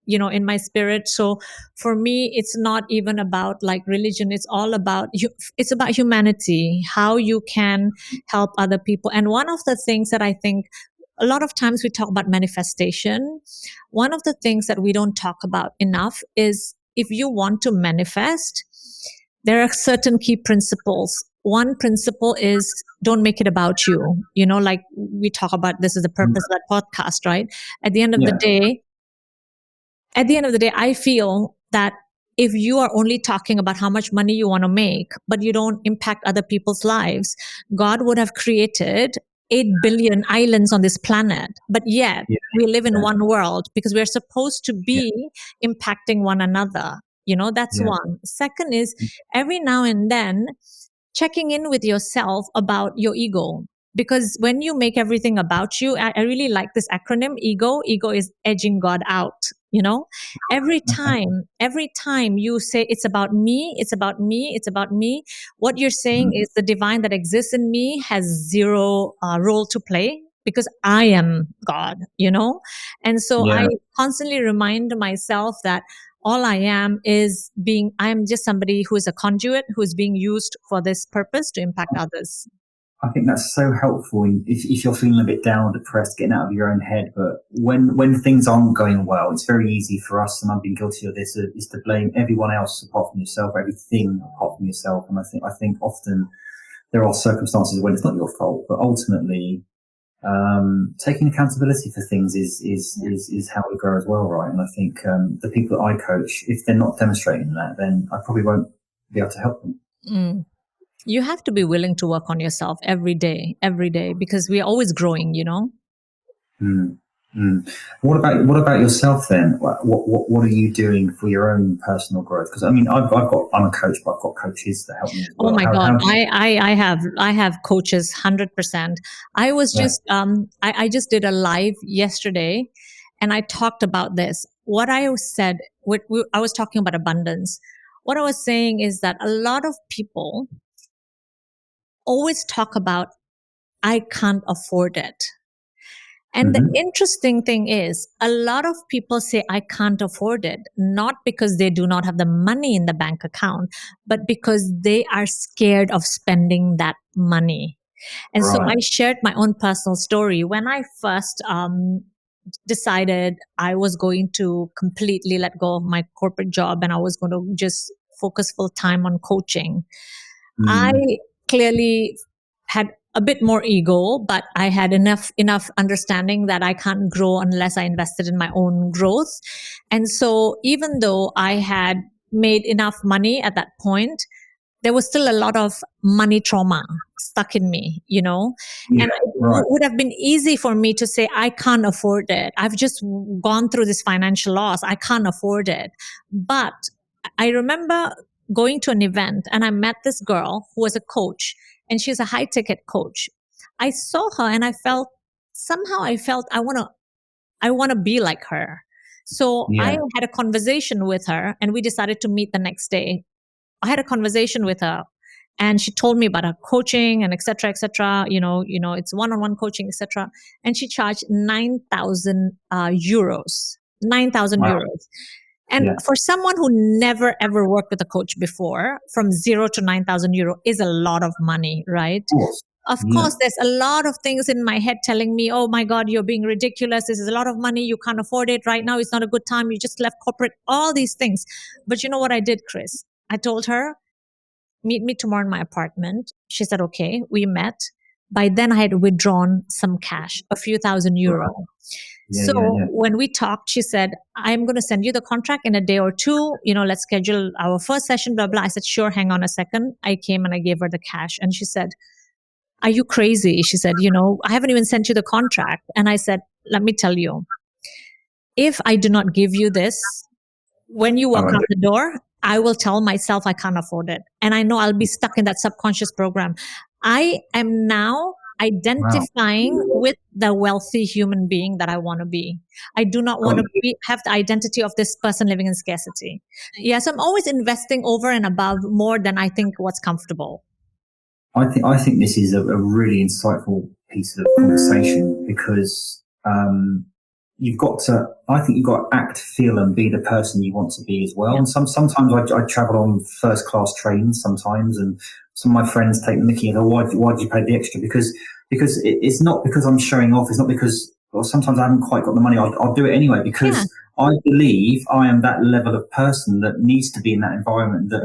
in my spirit. So for me, it's not even about like religion. It's all about it's about humanity, how you can help other people. And one of the things that I think, a lot of times we talk about manifestation. One of the things that we don't talk about enough is, if you want to manifest, there are certain key principles. One principle is, don't make it about you. Like we talk about, this is the purpose of that podcast, right? At the end of the
yeah,
day, I feel that if you are only talking about how much money you want to make, but you don't impact other people's lives, God would have created 8 billion islands on this planet. But yet
yeah,
we live in
yeah,
one world because we're supposed to be impacting one another. That's
yeah,
one. Second is, every now and then, checking in with yourself about your ego. Because when you make everything about you, I really like this acronym, ego. Ego is edging God out. You know,
Okay.
every time you say it's about me, it's about me, it's about me, what you're saying
Mm.
is the divine that exists in me has zero role to play because I am God, you know? And so I
Yeah.
constantly remind myself that all I am is being, I am just somebody who is a conduit who is being used for this purpose to impact others.
I think that's so helpful if you're feeling a bit down or depressed, getting out of your own head. But when things aren't going well, it's very easy for us, and I've been guilty of this, is to blame everyone else apart from yourself, everything apart from yourself. And I think often there are circumstances when it's not your fault, but ultimately, taking accountability for things is how we grow as well, right? And I think the people that I coach, if they're not demonstrating that, then I probably won't be able to help them.
Mm. You have to be willing to work on yourself every day, because we're always growing, you know?
Mm. Mm. What about yourself then? What are you doing for your own personal growth? Because I mean, I'm a coach, but I've got coaches that help me as
Oh
well.
my
How
God.
how do you,
I have coaches 100%. I was
yeah.
just, I just did a live yesterday and I talked about this. What I said, I was talking about abundance. What I was saying is that a lot of people always talk about, I can't afford it. And the
Hmm.
interesting thing is, a lot of people say, I can't afford it, not because they do not have the money in the bank account, but because they are scared of spending that money. And so
Right.
I shared my own personal story. When I first decided I was going to completely let go of my corporate job and I was going to just focus full time on coaching, I
Mm.
clearly had a bit more ego, but I had enough understanding that I can't grow unless I invested in my own growth. And so even though I had made enough money at that point, there was still a lot of money trauma stuck in me, you know,
Yeah.
and it
Right.
would have been easy for me to say, I can't afford it. I've just gone through this financial loss. I can't afford it. But I remember going to an event and I met this girl who was a coach and she's a high ticket coach. I saw her and I felt I want to be like her. So I
Yeah.
had a conversation with her and we decided to meet the next day. I had a conversation with her and she told me about her coaching and et cetera, it's one-on-one coaching, etc. And she charged 9,000 euros, 9,000
Wow.
euros. And
Yeah.
for someone who never ever worked with a coach before, from zero to 9,000 euro is a lot of money, right?
Of course.
Of
Yeah.
course, there's a lot of things in my head telling me, oh my God, you're being ridiculous. This is a lot of money. You can't afford it right now. It's not a good time. You just left corporate, all these things. But you know what I did, Chris? I told her, meet me tomorrow in my apartment. She said, okay, we met. By then, I had withdrawn some cash, a few thousand
Right.
euro.
Yeah. Yeah.
So
Yeah.
when we talked, she said, I'm going to send you the contract in a day or two. Let's schedule our first session, blah, blah. I said, sure, hang on a second. I came and I gave her the cash. And she said, are you crazy? She said, I haven't even sent you the contract. And I said, let me tell you, if I do not give you this, when you
I
walk
won't
out
do
the door, I will tell myself I can't afford it. And I know I'll be stuck in that subconscious program. I am now
it. Wow.
identifying with the wealthy human being that I want to be. I do not want
Got
to
you.
have the identity of this person living in scarcity. Yes, I'm always investing over and above more than I think what's comfortable.
I think this is a really insightful piece of conversation because you've got to. I think you've got to act, feel, and be the person you want to be as well.
Yeah.
And sometimes I travel on first class trains sometimes, and some of my friends take the mickey and go, why did you pay the extra? Because it's not because I'm showing off. It's not because, well, sometimes I haven't quite got the money. I'll do it anyway
Yeah.
because I believe I am that level of person that needs to be in that environment. That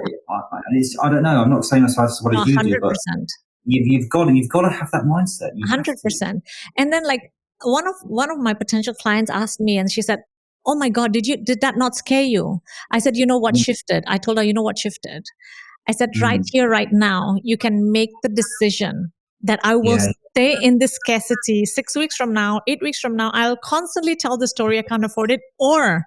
I don't know. I'm not saying that's what
No,
you do, but
100%.
you've got to have that mindset. You have to.
100%. And then like one of my potential clients asked me and she said, oh my God, did that not scare you? I said, you know what
Mm.
shifted? I told her, you know what shifted? I said, right
Mm.
here, right now, you can make the decision that I will
Yeah.
stay in this scarcity 6 weeks from now, 8 weeks from now. I'll constantly tell the story, I can't afford it. Or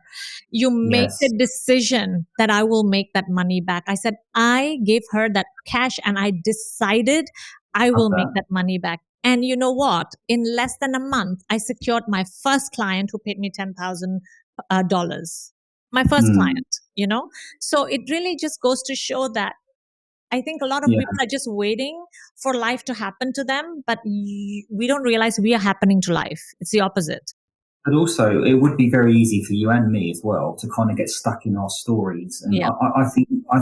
you make the
Yes.
decision that I will make that money back. I said, I gave her that cash and I decided I
Love
will make
that.
that money back. And you know what? In less than a month, I secured my first client who paid me 10,000 dollars. My first
Mm.
client. So it really just goes to show that I think a lot of
Yeah.
people are just waiting for life to happen to them, but we don't realize we are happening to life. It's the opposite.
But also, it would be very easy for you and me as well to kind of get stuck in our stories. And
Yeah,
I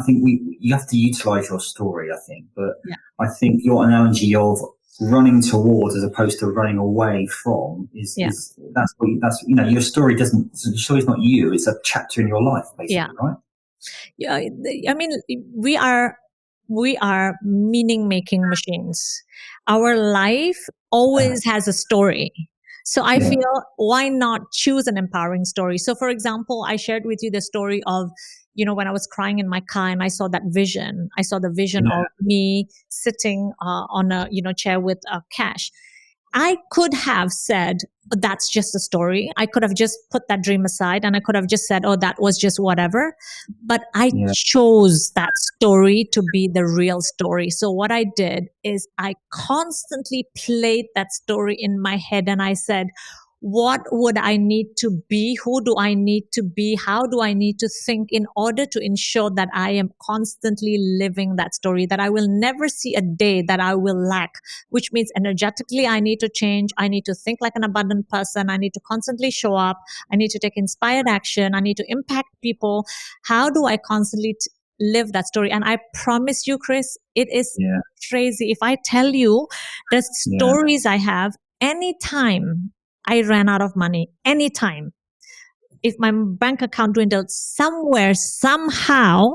think you have to utilize your story. I think, but
yeah,
I think your analogy of running towards as opposed to running away from
yeah,
is that's your story doesn't your story's not you. It's a chapter in your life,
yeah.
basically, right?
Yeah, I mean, we are we are meaning making machines. Our life always has a story. So I
Yeah,
feel, why not choose an empowering story? So for example, I shared with you the story of, when I was crying in my car and I saw that vision. I saw the vision
yeah,
of me sitting on a chair with cash. I could have said, "Oh, that's just a story." I could have just put that dream aside and I could have just said, "Oh, that was just whatever." But I
yeah,
chose that story to be the real story. So what I did is I constantly played that story in my head and I said, what would I need to be? Who do I need to be? How do I need to think in order to ensure that I am constantly living that story, that I will never see a day that I will lack, which means energetically, I need to change. I need to think like an abundant person. I need to constantly show up. I need to take inspired action. I need to impact people. How do I constantly live that story? And I promise you, Chris, it is
yeah,
crazy. If I tell you the
yeah.
stories I have, anytime I ran out of money, anytime, if my bank account dwindled somewhere, somehow,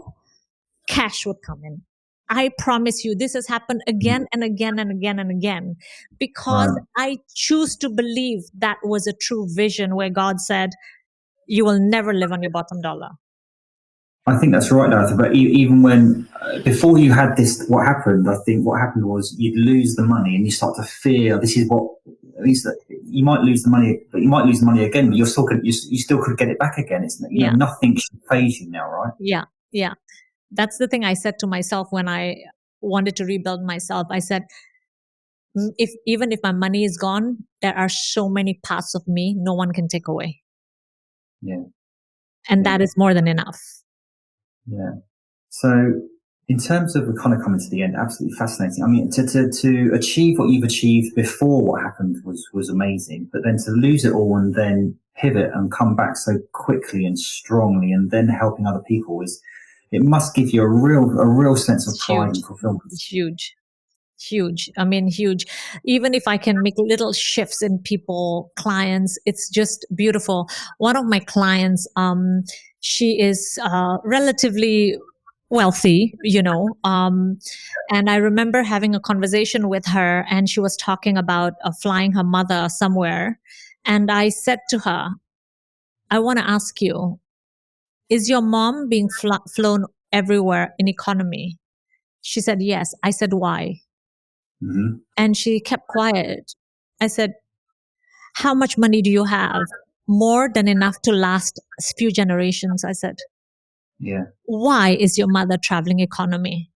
cash would come in. I promise you, this has happened again and again and again and again because
Right.
I choose to believe that was a true vision where God said, you will never live on your bottom dollar.
I think that's right, Arthur. But even when before you had this, what happened? I think what happened was you'd lose the money, and you start to fear. This is what at least you might lose the money, but you might lose the money again. But you're still you still could get it back again. It's
Yeah,
nothing should phase you now, right?
yeah, yeah. That's the thing I said to myself when I wanted to rebuild myself. I said, if even if my money is gone, there are so many parts of me no one can take away.
Yeah,
And
yeah,
that is more than enough.
yeah. So, in terms of kind of coming to the end, absolutely fascinating. I mean, to achieve what you've achieved before what happened was amazing, but then to lose it all and then pivot and come back so quickly and strongly, and then helping other people it must give you a real sense of
It's
pride
huge.
and fulfillment.
It's huge. Huge. I mean, huge. Even if I can make little shifts in people, clients, it's just beautiful. One of my clients, she is relatively wealthy, and I remember having a conversation with her, and she was talking about flying her mother somewhere. And I said to her, I want to ask you, is your mom being flown everywhere in economy? She said, yes. I said, why?
Hmm.
And she kept quiet. I said, how much money do you have? More than enough to last a few generations. I said,
Yeah,
why is your mother traveling economy?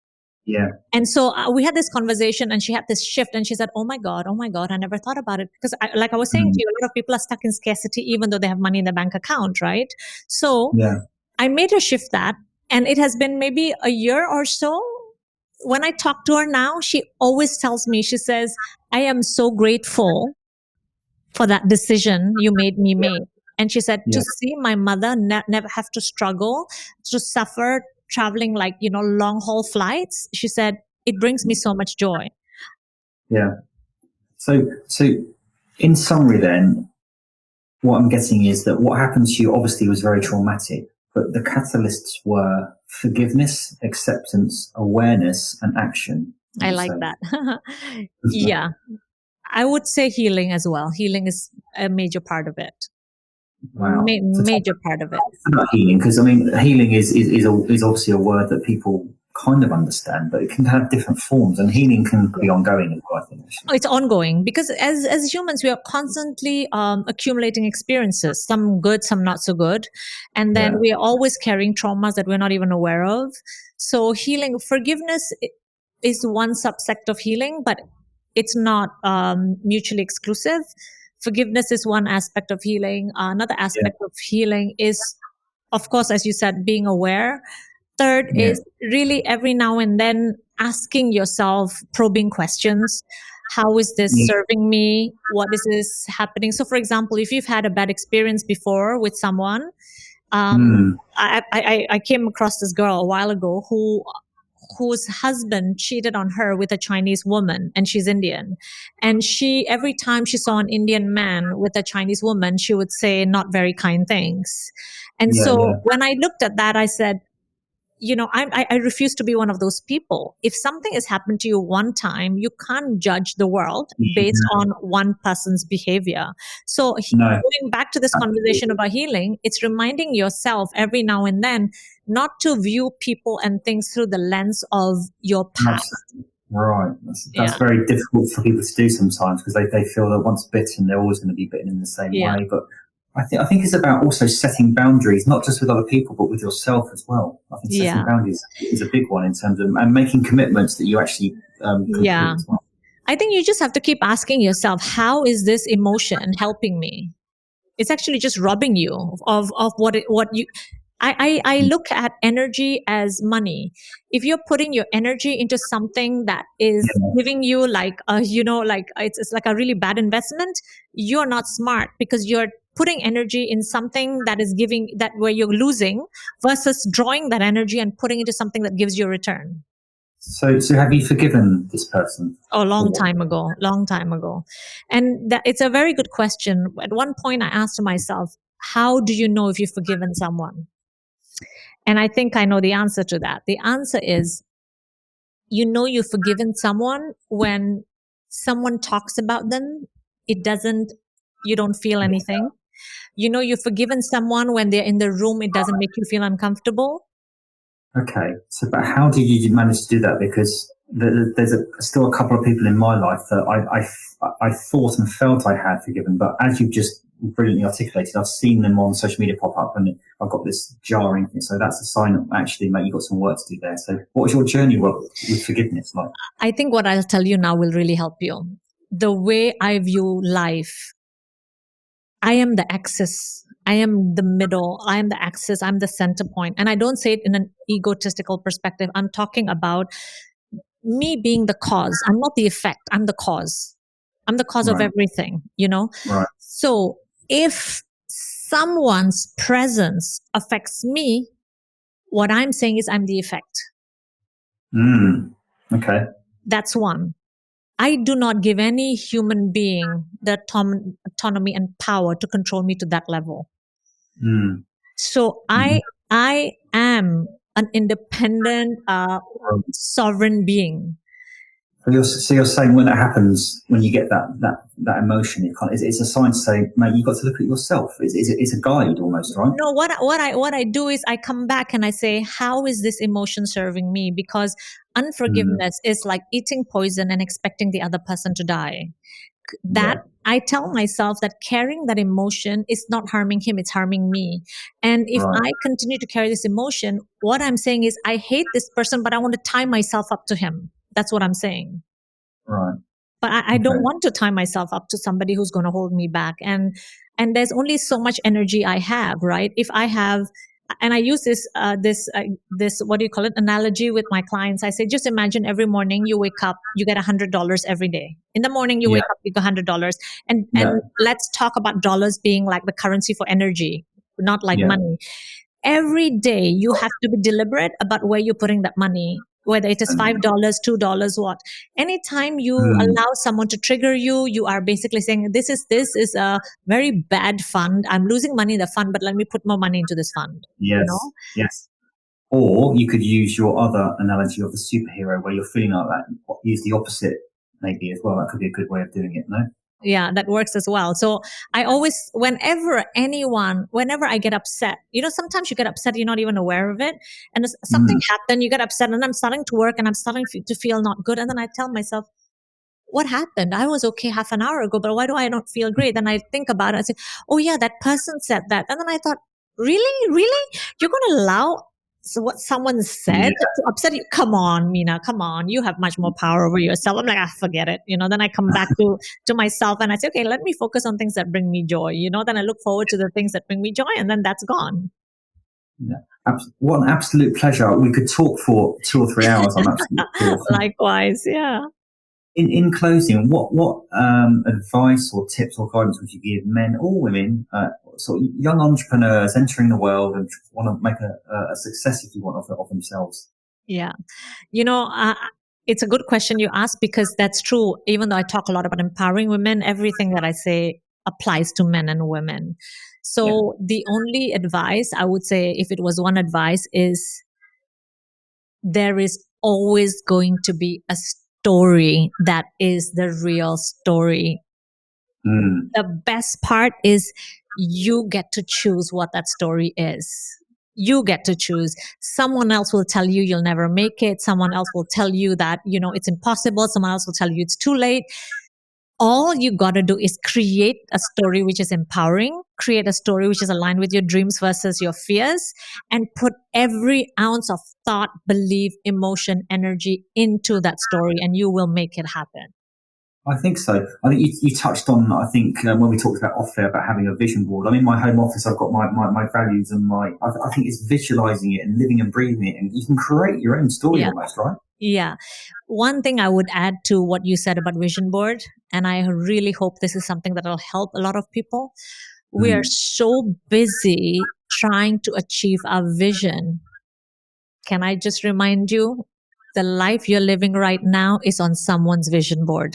yeah,
And so we had this conversation and she had this shift and she said, oh my God, I never thought about it. Because like I was saying to
mm,
you, a lot of people are stuck in scarcity even though they have money in their bank account, right? So
yeah,
I made her shift that. And it has been maybe a year or so. When I talk to her now, she always tells me, she says, I am so grateful for that decision you made me
yeah,
make. And she said, to
yeah,
see my mother never have to struggle, to suffer traveling like, long haul flights, she said, it brings me so much joy.
yeah. So, in summary, then, what I'm getting is that what happened to you obviously was very traumatic, but the catalysts were forgiveness, acceptance, awareness, and action. Would
I
you
like
say?
that. Yeah, I would say healing as well. Healing is a major part of it.
Wow. So talk
Major part of it.
about healing, because I mean, healing is obviously a word that people kind of understand, but it can have different forms, and healing can be ongoing as well. I think actually.
Oh, it's ongoing because as humans we are constantly accumulating experiences, some good, some not so good, and then
Yeah.
we are always carrying traumas that we're not even aware of. So healing, forgiveness is one subsect of healing, but it's not mutually exclusive. Forgiveness is one aspect of healing. Another
Yeah.
aspect of healing is, of course, as you said, being aware. Third
Yeah.
is really every now and then asking yourself probing questions. How is this
Yeah.
serving me? What is this happening? So, for example, if you've had a bad experience before with someone, um,
Mm.
I came across this girl a while ago whose husband cheated on her with a Chinese woman, and she's Indian. And she, every time she saw an Indian man with a Chinese woman, she would say not very kind things. And
Yeah.
so
Yeah.
when I looked at that, I said, I refuse to be one of those people. If something has happened to you one time, you can't judge the world based
Yeah.
on one person's behavior. So,
No.
going back to this conversation
Absolutely.
about healing, it's reminding yourself every now and then not to view people and things through the lens of your past.
Absolutely. Right. That's
Yeah,
very difficult for people to do sometimes because they feel that once bitten, they're always going to be bitten in the same
yeah,
way. But I think it's about also setting boundaries, not just with other people, but with yourself as well. I think setting
yeah,
boundaries is a big one in terms of and making commitments that you actually complete
yeah.
as well.
I think you just have to keep asking yourself, how is this emotion helping me? It's actually just robbing you of what you I look at energy as money. If you're putting your energy into something that is
Yeah.
giving you like like it's like a really bad investment, you're not smart because you're putting energy in something that is giving that where you're losing versus drawing that energy and putting it into something that gives you a return.
So have you forgiven this person?
Oh, long
Or
time ago, long time ago. And that it's a very good question. At one point I asked myself, how do you know if you've forgiven someone? And I think I know the answer to that. The answer is, you know you've forgiven someone when someone talks about them, it doesn't, you don't feel anything. You know you've forgiven someone when they're in the room, it doesn't make you feel uncomfortable.
okay, so but how did you manage to do that? Because there's still a couple of people in my life that I thought and felt I had forgiven, but as you've just brilliantly articulated, I've seen them on social media pop up, and I've got this jarring thing. So that's a sign that actually, mate, you've got some work to do there. So what was your journey with forgiveness like?
I think what I'll tell you now will really help you. The way I view life, I am the axis. I am the middle. I am the axis. I'm the center point. And I don't say it in an egotistical perspective. I'm talking about me being the cause. I'm not the effect. I'm the cause. I'm the cause of
Right,
everything.
right.
So if someone's presence affects me, what I'm saying is I'm the effect.
Mm, okay.
That's one. I do not give any human being the autonomy and power to control me to that level.
Mm,
So
mhm.
I am an independent,
Right.
sovereign being.
So you're saying when it happens, when you get that emotion, it's a sign to say, mate, you've got to look at yourself. It's a guide almost, right?
No, what I do is I come back and I say, how is this emotion serving me? Because
Mm,
unforgiveness is like eating poison and expecting the other person to die. That
yeah,
I tell myself that carrying that emotion is not harming him, it's harming me. And if
right,
I continue to carry this emotion, what I'm saying is I hate this person, but I want to tie myself up to him. That's what I'm saying.
right.
But I don't
Okay.
want to tie myself up to somebody who's going to hold me back. And there's only so much energy I have, right? If I have, and I use this what do you call it, analogy with my clients. I say, just imagine every morning you wake up, you get $100 every day. In the morning you
Yeah,
wake up, you get $100, and
yeah,
let's talk about dollars being like the currency for energy, not like
yeah.
money. Every day you have to be deliberate about where you're putting that money, whether it is
And,
$5, $2, what. Anytime you
mm,
allow someone to trigger you, you are basically saying, this is a very bad fund. I'm losing money in the fund, but let me put more money into this fund, you know?
yes, yes. Or you could use your other analogy of the superhero where you're feeling like that. Use the opposite maybe as well. That could be a good way of doing it, no?
Yeah, that works as well. So I always, whenever I get upset, sometimes you get upset, you're not even aware of it. And something
Mm,
happened, you get upset, and I'm starting to work and I'm starting to feel not good. And then I tell myself, what happened? I was okay half an hour ago, but why do I not feel great? Then I think about it. I say, oh yeah, that person said that. And then I thought, really? Really? You're going to allow what someone
Yeah.
said to upset you. Come on, Meena, come on. You have much more power over yourself. I'm like, forget it. Then I come back to myself and I say, okay, let me focus on things that bring me joy. Then I look forward to the things that bring me joy, and then that's gone.
Yeah. What an absolute pleasure. We could talk for 2 or 3 hours. I'm absolutely sure.
Likewise, yeah.
In closing, what advice or tips or guidance would you give men or women, sort of young entrepreneurs entering the world and want to make a success, if you want, of themselves?
Yeah. It's a good question you ask, because that's true. Even though I talk a lot about empowering women, everything that I say applies to men and women. So the only advice I would say, if it was one advice, is there is always going to be a story that is the real story. The best part is you get to choose what that story is. You get to choose. Someone else will tell you you'll never make it. Someone else will tell you that, it's impossible. Someone else will tell you it's too late. All you got to do is create a story which is empowering, create a story which is aligned with your dreams versus your fears, and put every ounce of thought, belief, emotion, energy into that story, and you will make it happen.
I think so. I think you touched on, when we talked about off air about having a vision board. I'm in my home office. I've got my values and I think it's visualizing it and living and breathing it, and you can create your own story almost, right?
Yeah. One thing I would add to what you said about vision board, and I really hope this is something that will help a lot of people. We are so busy trying to achieve our vision. Can I just remind you, the life you're living right now is on someone's vision board.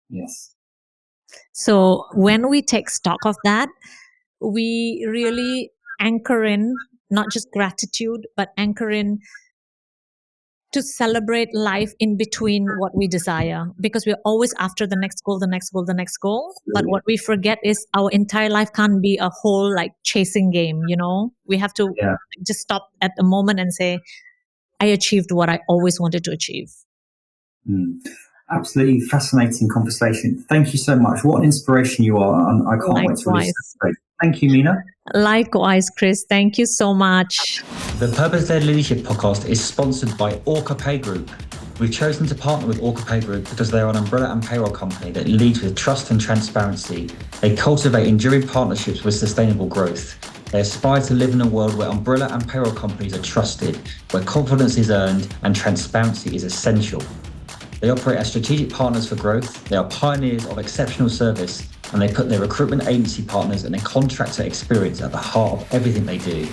Yes.
So when we take stock of that, we really anchor in not just gratitude, but anchor in to celebrate life in between what we desire, because we're always after the next goal, the next goal, the next goal. But what we forget is our entire life can't be a whole chasing game. We have to just stop at the moment and say, I achieved what I always wanted to achieve.
Absolutely fascinating conversation. Thank you so much. What an inspiration you are. I can't wait to release this. Thank you, Meena.
Likewise, Chris. Thank you so much.
The Purpose-Led Leadership Podcast is sponsored by Orca Pay Group. We've chosen to partner with Orca Pay Group because they are an umbrella and payroll company that leads with trust and transparency. They cultivate enduring partnerships with sustainable growth. They aspire to live in a world where umbrella and payroll companies are trusted, where confidence is earned and transparency is essential. They operate as strategic partners for growth. They are pioneers of exceptional service, and they put their recruitment agency partners and their contractor experience at the heart of everything they do.